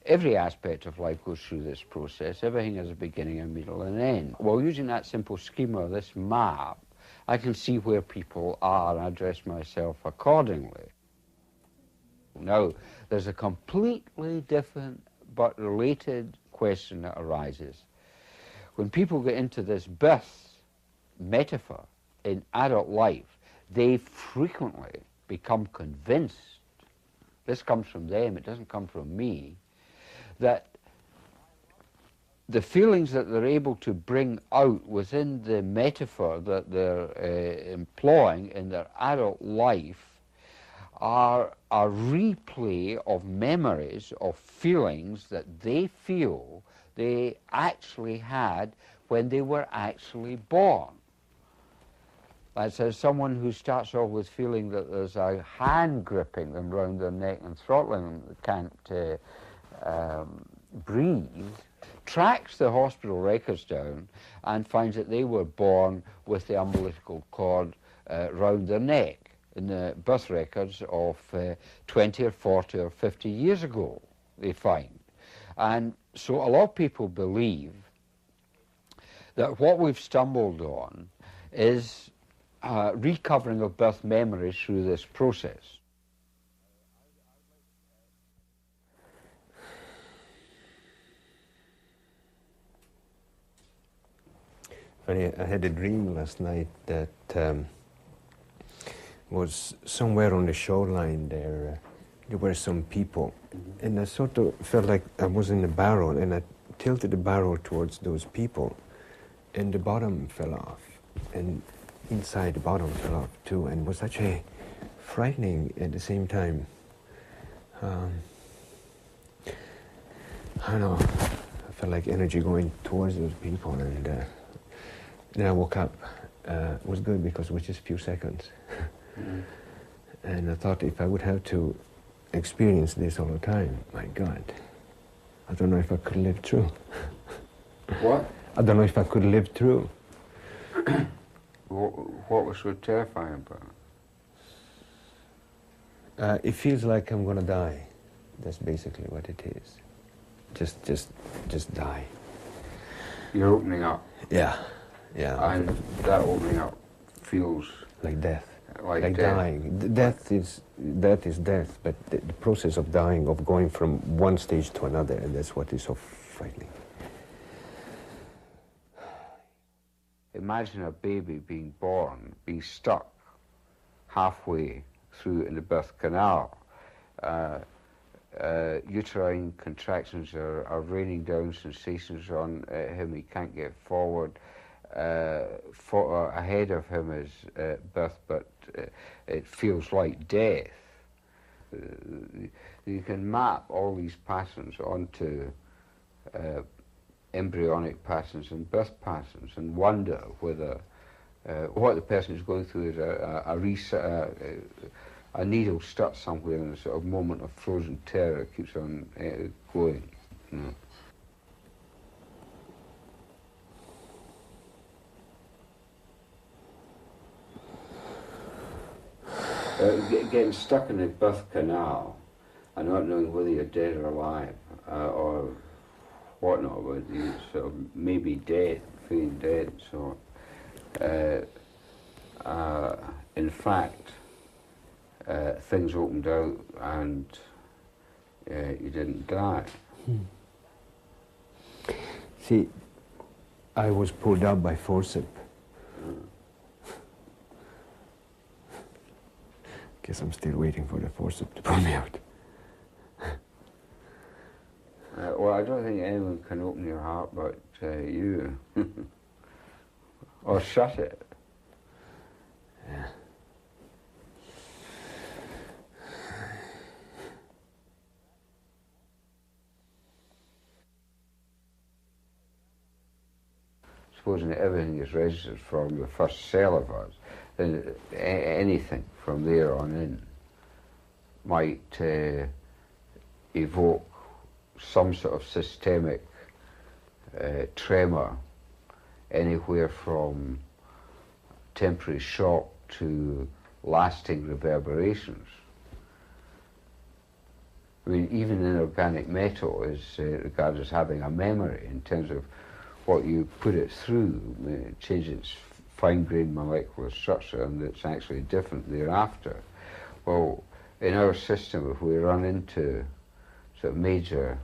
every aspect of life goes through this process. Everything has a beginning, a middle, and an end. Well, using that simple schema, this map, I can see where people are and address myself accordingly. Now, there's a completely different but related question that arises. When people get into this birth metaphor in adult life, they frequently become convinced, this comes from them, it doesn't come from me, that the feelings that they're able to bring out within the metaphor that they're employing in their adult life are a replay of memories, of feelings that they feel they actually had when they were actually born. That's as someone who starts off with feeling that there's a hand gripping them round their neck and throttling them, that can't breathe, tracks the hospital records down and finds that they were born with the umbilical cord round their neck in the birth records of 20 or 40 or 50 years ago, they find. And so a lot of people believe that what we've stumbled on is recovering of birth memories through this process. Funny, I had a dream last night that was somewhere on the shoreline there. There were some people, and I sort of felt like I was in a barrel, and I tilted the barrel towards those people, and the bottom fell off. and inside the bottom fell off too, and was actually frightening at the same time. I don't know, I felt like energy going towards those people, and then I woke up. It was good because it was just a few seconds. And I thought if I would have to experience this all the time, my God, I don't know if I could live through. What? I don't know if I could live through. What was so terrifying about it? It feels like I'm gonna die. That's basically what it is. Just die. You're opening up. Yeah, yeah. And that opening up feels like death. Like death. Dying. Death is death, but the process of dying, of going from one stage to another, and that's what is so frightening. Imagine a baby being born, being stuck halfway through in the birth canal. Uterine contractions are raining down sensations on him. He can't get forward. Ahead of him is birth, but it feels like death. You can map all these patterns onto embryonic patterns and birth patterns and wonder whether what the person is going through is a needle stuck somewhere in a sort of moment of frozen terror keeps on going. You know. Getting stuck in the birth canal and not knowing whether you're dead or alive or whatnot, but you sort of maybe dead, feeling dead. So, in fact, things opened out and you didn't die. See, I was pulled out by forceps. Guess I'm still waiting for the forceps to pull me out. Well, I don't think anyone can open your heart but you. Or shut it. Yeah. Supposing everything is registered from the first cell of us, then anything from there on in might evoke some sort of systemic tremor, anywhere from temporary shock to lasting reverberations. I mean, even inorganic metal is regarded as having a memory in terms of what you put it through, it changes its fine-grained molecular structure, and it's actually different thereafter. Well, in our system, if we run into sort of major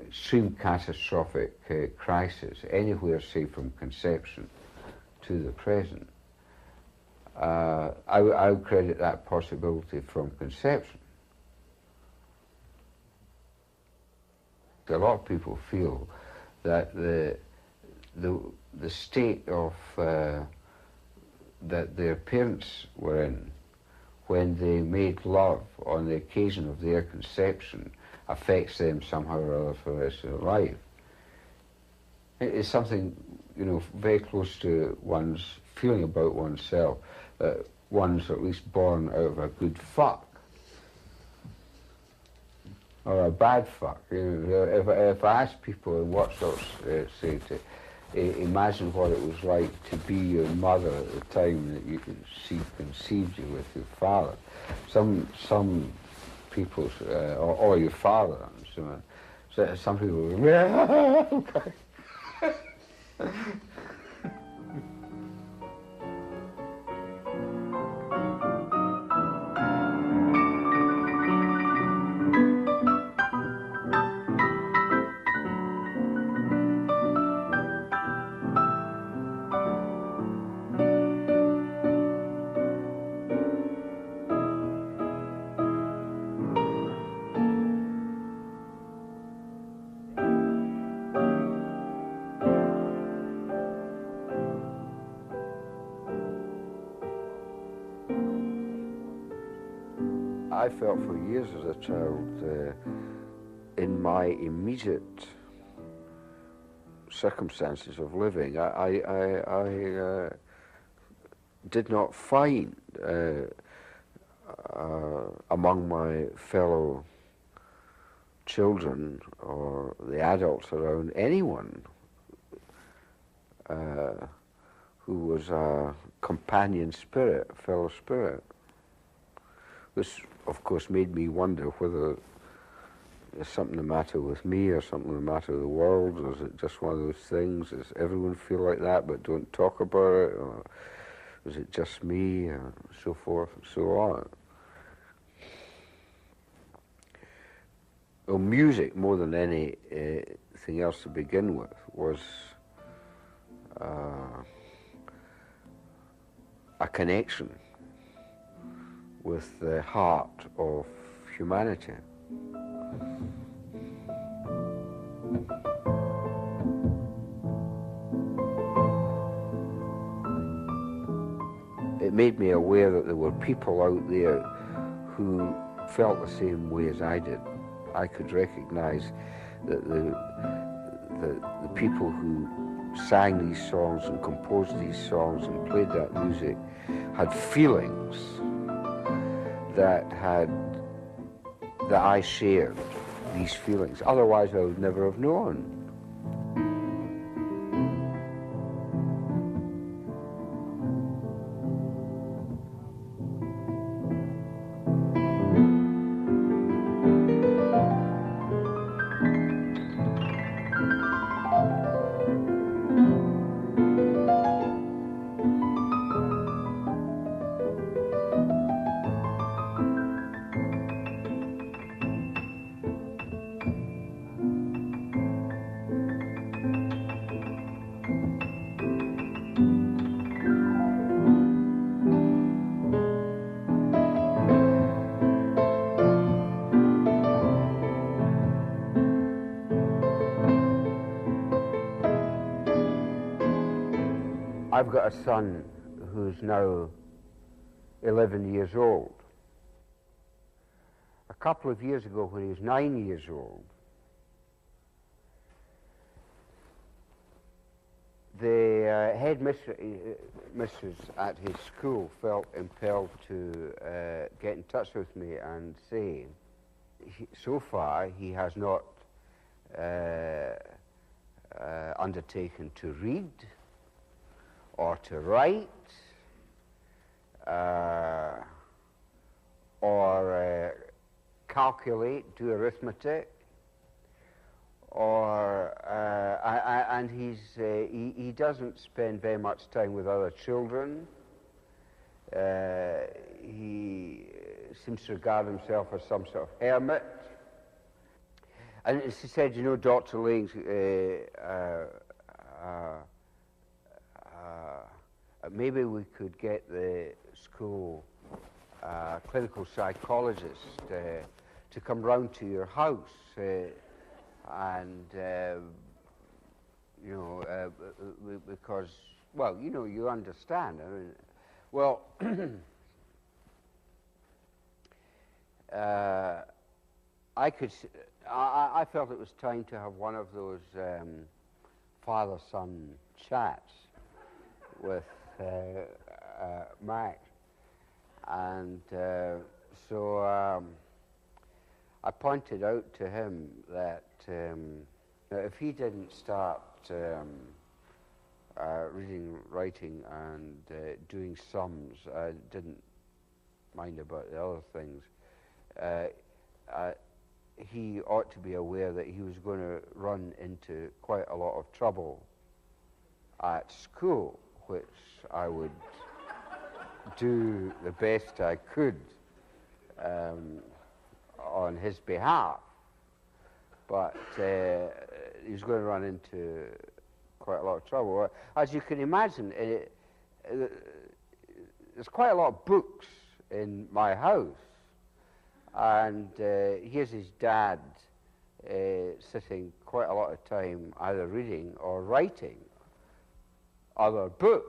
extreme catastrophic crisis, anywhere, say, from conception to the present, I would credit that possibility from conception. A lot of people feel that the state of that their parents were in when they made love on the occasion of their conception affects them somehow or other for the rest of their life. It is something, you know, very close to one's feeling about oneself, that one's at least born out of a good fuck. Or a bad fuck. You know, if I ask people in workshops, say, to imagine what it was like to be your mother at the time that you conceived you with your father, some people, or your father, so some people go, yeah, okay. I felt for years as a child, in my immediate circumstances of living, I did not find among my fellow children or the adults around anyone who was a companion spirit, a fellow spirit. This, of course, made me wonder whether there's something the matter with me or something the matter with the world, or is it just one of those things? Does everyone feel like that but don't talk about it? Or is it just me? And so forth and so on. Well, music, more than anything else to begin with, was a connection with the heart of humanity. It made me aware that there were people out there who felt the same way as I did. I could recognize that the people who sang these songs and composed these songs and played that music had feelings that I shared, these feelings. Otherwise I would never have known. I've got a son who's now 11 years old. A couple of years ago, when he was 9 years old, the headmistress at his school felt impelled to get in touch with me and say, so far he has not undertaken to read or to write, or calculate, do arithmetic, or and he doesn't spend very much time with other children. He seems to regard himself as some sort of hermit. And she said, you know, Dr. Laing, maybe we could get the school clinical psychologist to come round to your house and, you know, because, well, you know, you understand. I mean, well, I felt it was time to have one of those father-son chats with Max, and so I pointed out to him that if he didn't start reading, writing, and doing sums, I didn't mind about the other things, he ought to be aware that he was going to run into quite a lot of trouble at school, which I would do the best I could on his behalf. But he was going to run into quite a lot of trouble. As you can imagine, there's quite a lot of books in my house. And here's his dad sitting quite a lot of time either reading or writing other books.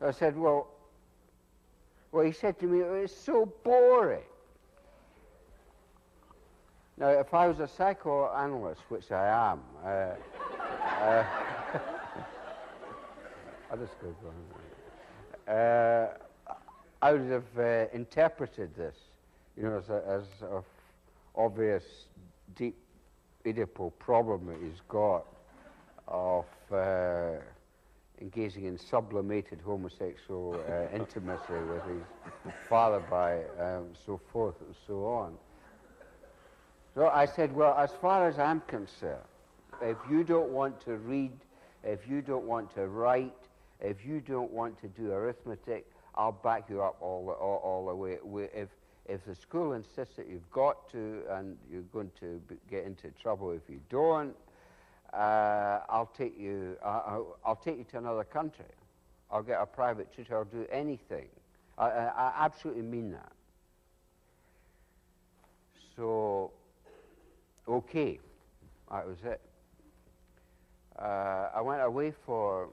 I said, well, Well, he said to me, it's so boring. Now, if I was a psychoanalyst, which I am, I'll just go on. I would have interpreted this, you know, as an obvious, deep, Oedipal problem that he's got of engaging in sublimated homosexual intimacy with his father by so forth and so on. So I said, well, as far as I'm concerned, if you don't want to read, if you don't want to write, if you don't want to do arithmetic, I'll back you up all the way. If the school insists that you've got to, and you're going to get into trouble if you don't, I'll take you to another country. I'll get a private tutor. I'll do anything. I absolutely mean that. So, okay, that was it. I went away for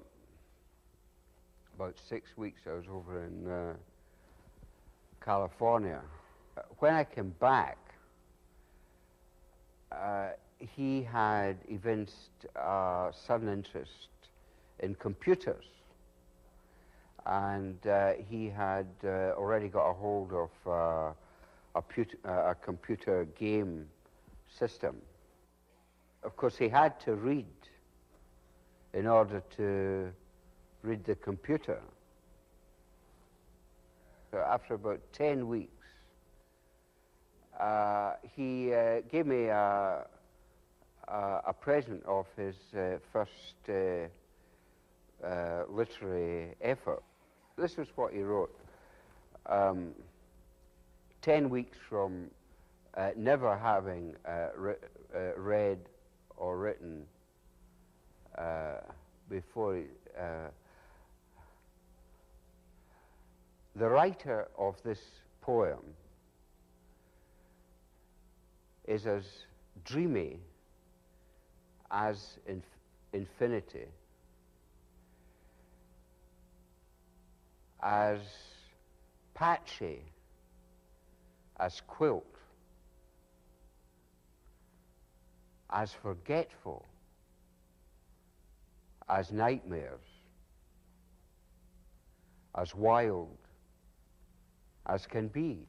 about 6 weeks. I was over in California. When I came back, he had evinced a sudden interest in computers, and he had already got a hold of a computer game system. Of course, he had to read in order to read the computer. So after about 10 weeks, he gave me a present of his first literary effort. This was what he wrote. 10 weeks from never having read or written before. The writer of this poem is as dreamy as infinity, as patchy as quilt, as forgetful as nightmares, as wild as can be.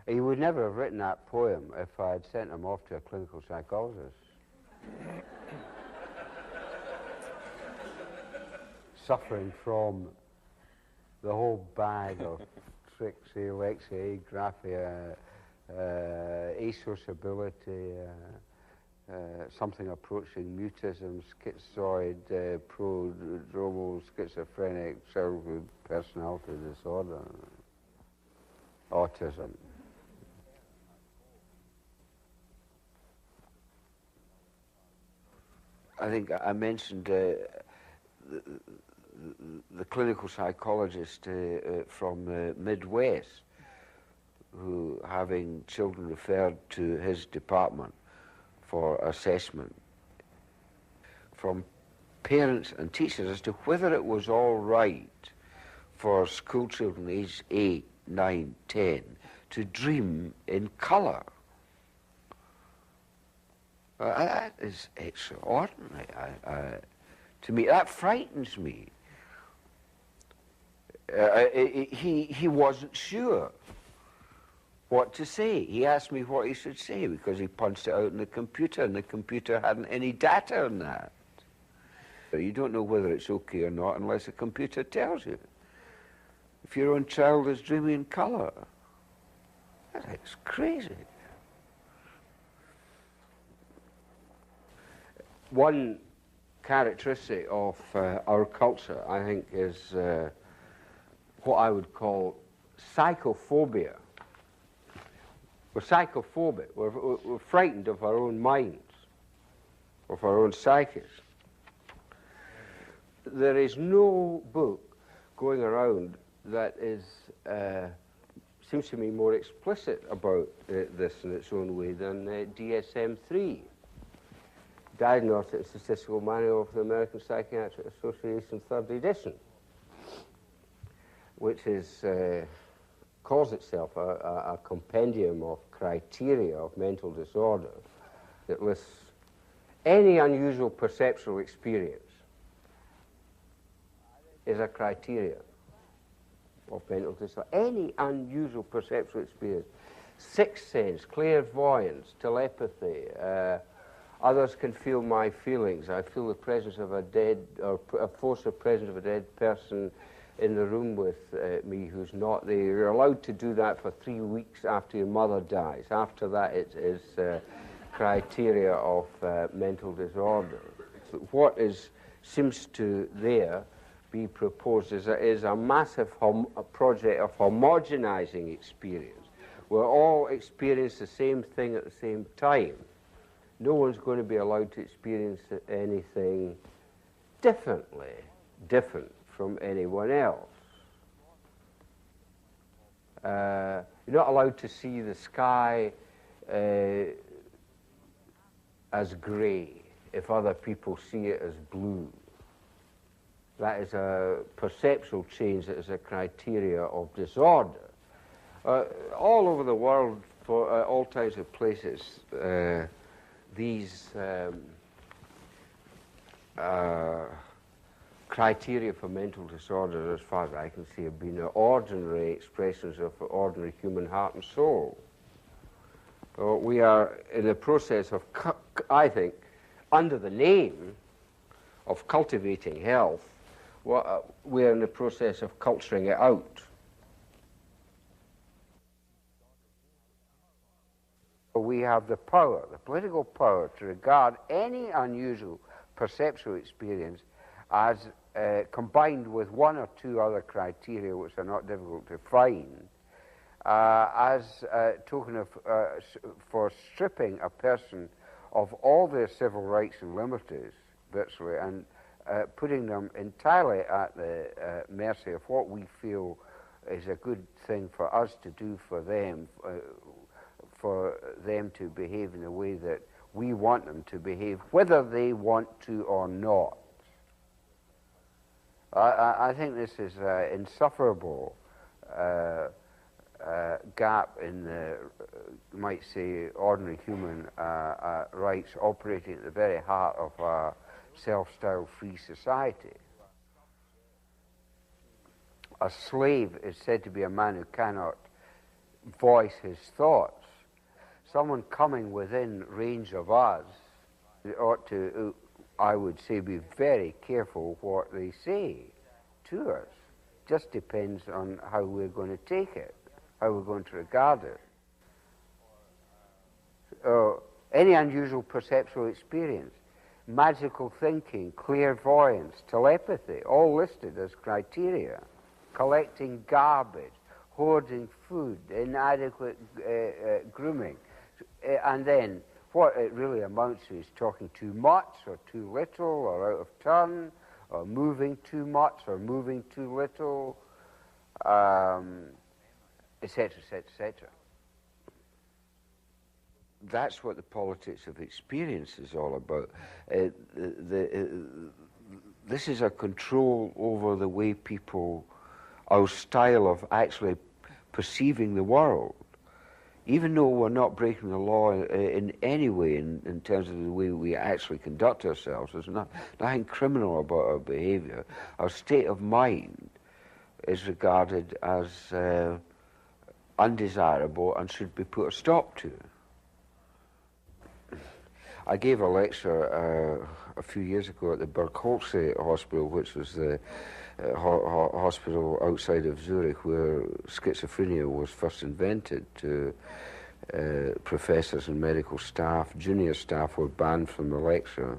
He would never have written that poem if I had sent him off to a clinical psychologist. Suffering from the whole bag of Trixie, Lexia, Graphia, asociability, something approaching mutism, schizoid, prodromal, schizophrenic, childhood personality disorder, autism. I think I mentioned the clinical psychologist from the Midwest, who, having children referred to his department for assessment from parents and teachers as to whether it was all right for school children aged 8, 9, 10 to dream in colour. That is extraordinary. To me, that frightens me. He wasn't sure what to say. He asked me what he should say because he punched it out in the computer, and the computer hadn't any data on that. You don't know whether it's okay or not unless the computer tells you. If your own child is dreaming in colour, that's crazy. One characteristic of our culture, I think, is what I would call psychophobia. We're psychophobic. We're frightened of our own minds, of our own psyches. There is no book going around that is, seems to me, more explicit about this in its own way than DSM-3. Diagnostic and Statistical Manual of the American Psychiatric Association, 3rd edition, which is, calls itself a compendium of criteria of mental disorder that lists any unusual perceptual experience is a criteria of mental disorder. Any unusual perceptual experience. Sixth sense, clairvoyance, telepathy. Others can feel my feelings. I feel the presence of a dead, or a force of presence of a dead person in the room with me who's not there. You're allowed to do that for 3 weeks after your mother dies. After that, it is criteria of mental disorder. So what seems to there be proposed is a massive project of homogenizing experience, where all experience the same thing at the same time. No one's going to be allowed to experience anything different from anyone else. You're not allowed to see the sky as grey if other people see it as blue. That is a perceptual change that is a criteria of disorder. All over the world, for all types of places, these criteria for mental disorder, as far as I can see, have been ordinary expressions of ordinary human heart and soul. We are in the process of, I think, under the name of cultivating health, we're in the process of culturing it out. We have the power, the political power, to regard any unusual perceptual experience as combined with one or two other criteria which are not difficult to find, as a token of, for stripping a person of all their civil rights and liberties, virtually, and putting them entirely at the mercy of what we feel is a good thing for us to do for them to behave in the way that we want them to behave, whether they want to or not. I think this is an insufferable gap in the, you might say, ordinary human rights operating at the very heart of our self-styled free society. A slave is said to be a man who cannot voice his thoughts. Someone coming within range of us ought to, I would say, be very careful what they say to us. Just depends on how we're going to take it, how we're going to regard it. Any unusual perceptual experience, magical thinking, clairvoyance, telepathy, all listed as criteria. Collecting garbage, hoarding food, inadequate grooming. And then what it really amounts to is talking too much or too little or out of turn, or moving too much or moving too little, etc., etc., etc. That's what the politics of experience is all about. This is a control over the way people, our style of actually perceiving the world. Even though we're not breaking the law in any way in terms of the way we actually conduct ourselves, there's nothing criminal about our behavior. Our state of mind is regarded as undesirable and should be put a stop to. I gave a lecture a few years ago at the Bergholze Hospital, which was the hospital outside of Zurich where schizophrenia was first invented, to professors and medical staff. Junior staff were banned from the lecture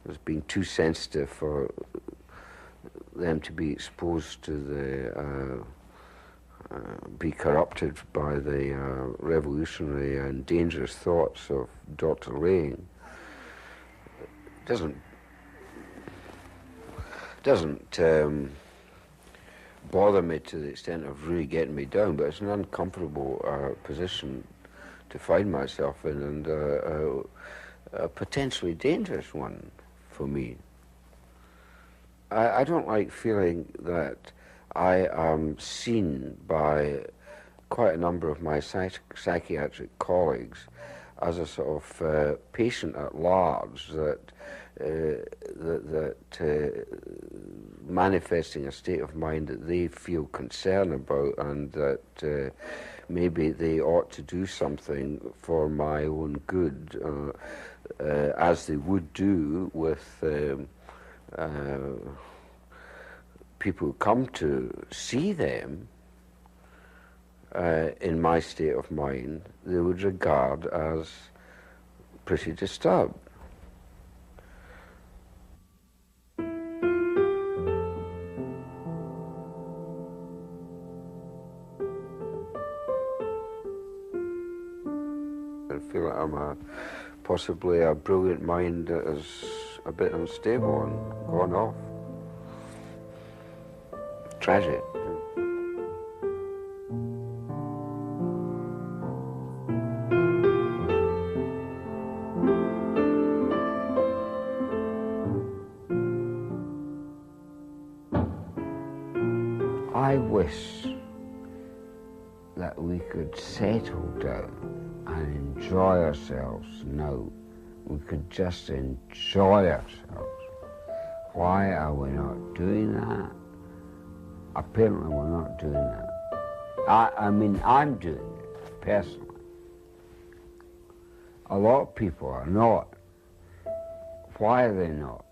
as being too sensitive for them to be exposed to the be corrupted by the revolutionary and dangerous thoughts of Dr. Laing. Doesn't bother me to the extent of really getting me down, but it's an uncomfortable position to find myself in, and a potentially dangerous one for me. I don't like feeling that I am seen by quite a number of my psychiatric colleagues as a sort of patient at large that manifesting a state of mind that they feel concern about, and that maybe they ought to do something for my own good, as they would do with people who come to see them. In my state of mind, they would regard as pretty disturbed. I feel like I'm possibly a brilliant mind that is a bit unstable and gone off. Tragic. I wish that we could settle down and enjoy ourselves now. We could just enjoy ourselves. Why are we not doing that? Apparently we're not doing that. I mean, I'm doing it, personally. A lot of people are not. Why are they not?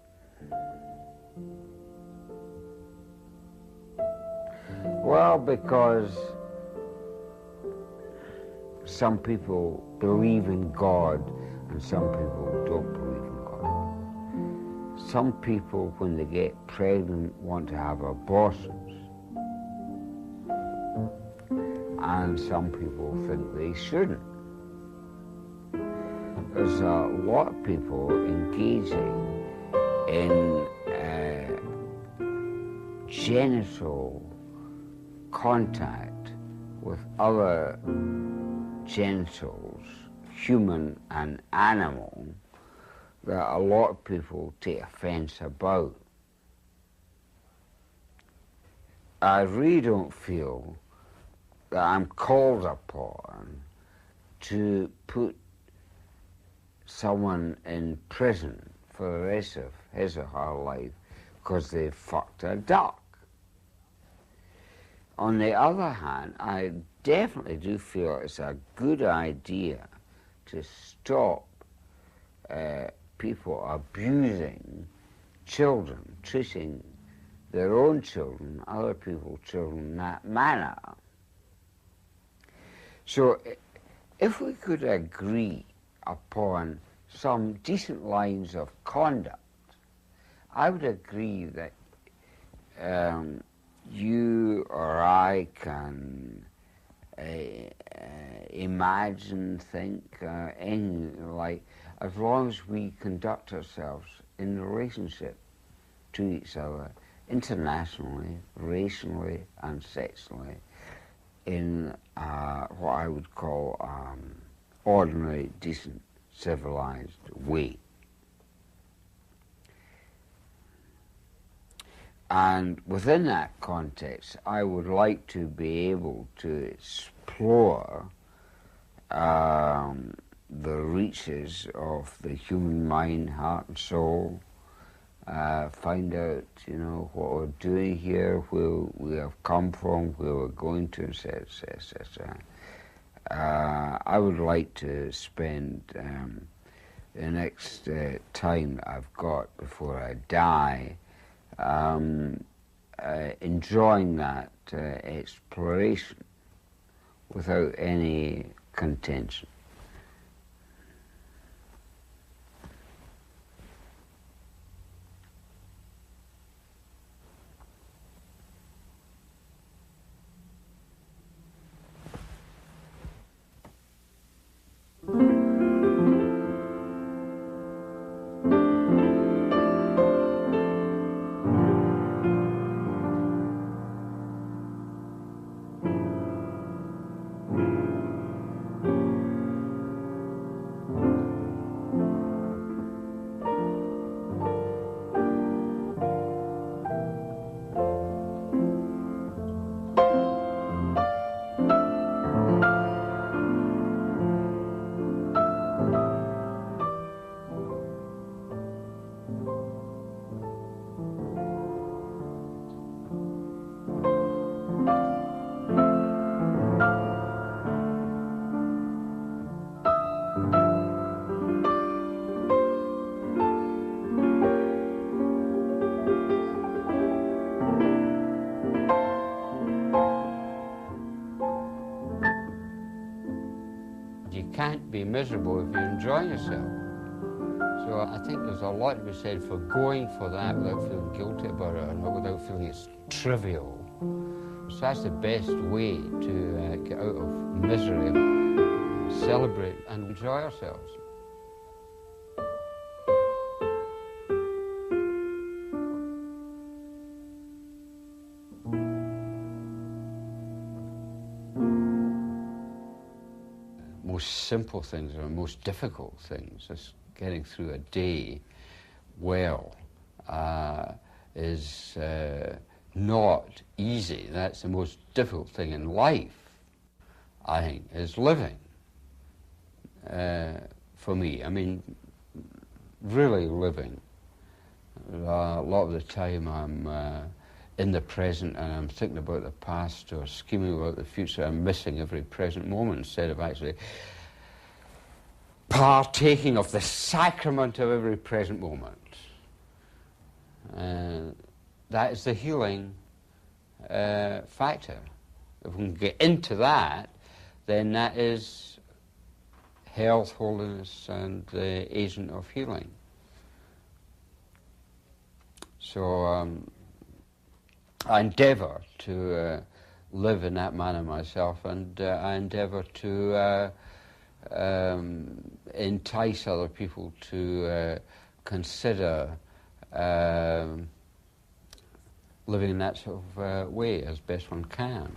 Well, because some people believe in God and some people don't believe in God. Some people, when they get pregnant, want to have abortions. And some people think they shouldn't. There's a lot of people engaging in genital contact with other genitals, human and animal, that a lot of people take offense about. I really don't feel that I'm called upon to put someone in prison for the rest of his or her life because they fucked a duck. On the other hand, I definitely do feel it's a good idea to stop people abusing children, treating their own children, other people's children in that manner. So if we could agree upon some decent lines of conduct, I would agree that you or I can imagine, think, anything like, as long as we conduct ourselves in relationship to each other, internationally, racially, and sexually, in what I would call ordinary, decent, civilized way. And within that context, I would like to be able to explore the reaches of the human mind, heart and soul, find out, you know, what we're doing here, where we have come from, where we're going to, etc., etc. I would like to spend the next time I've got before I die enjoying that exploration without any contention. can't be miserable if you enjoy yourself. So I think there's a lot to be said for going for that without feeling guilty about it, and without feeling it's trivial. So that's the best way to get out of misery, celebrate and enjoy ourselves. Most simple things are most difficult things. Just getting through a day well is not easy. That's the most difficult thing in life, I think, is living. For me, I mean, really living. A lot of the time I'm in the present and I'm thinking about the past or scheming about the future. I'm missing every present moment instead of actually partaking of the sacrament of every present moment. That is the healing factor. If we can get into that, then that is health, holiness, and the agent of healing. So I endeavour to live in that manner myself, and I endeavour to entice other people to consider living in that sort of way as best one can.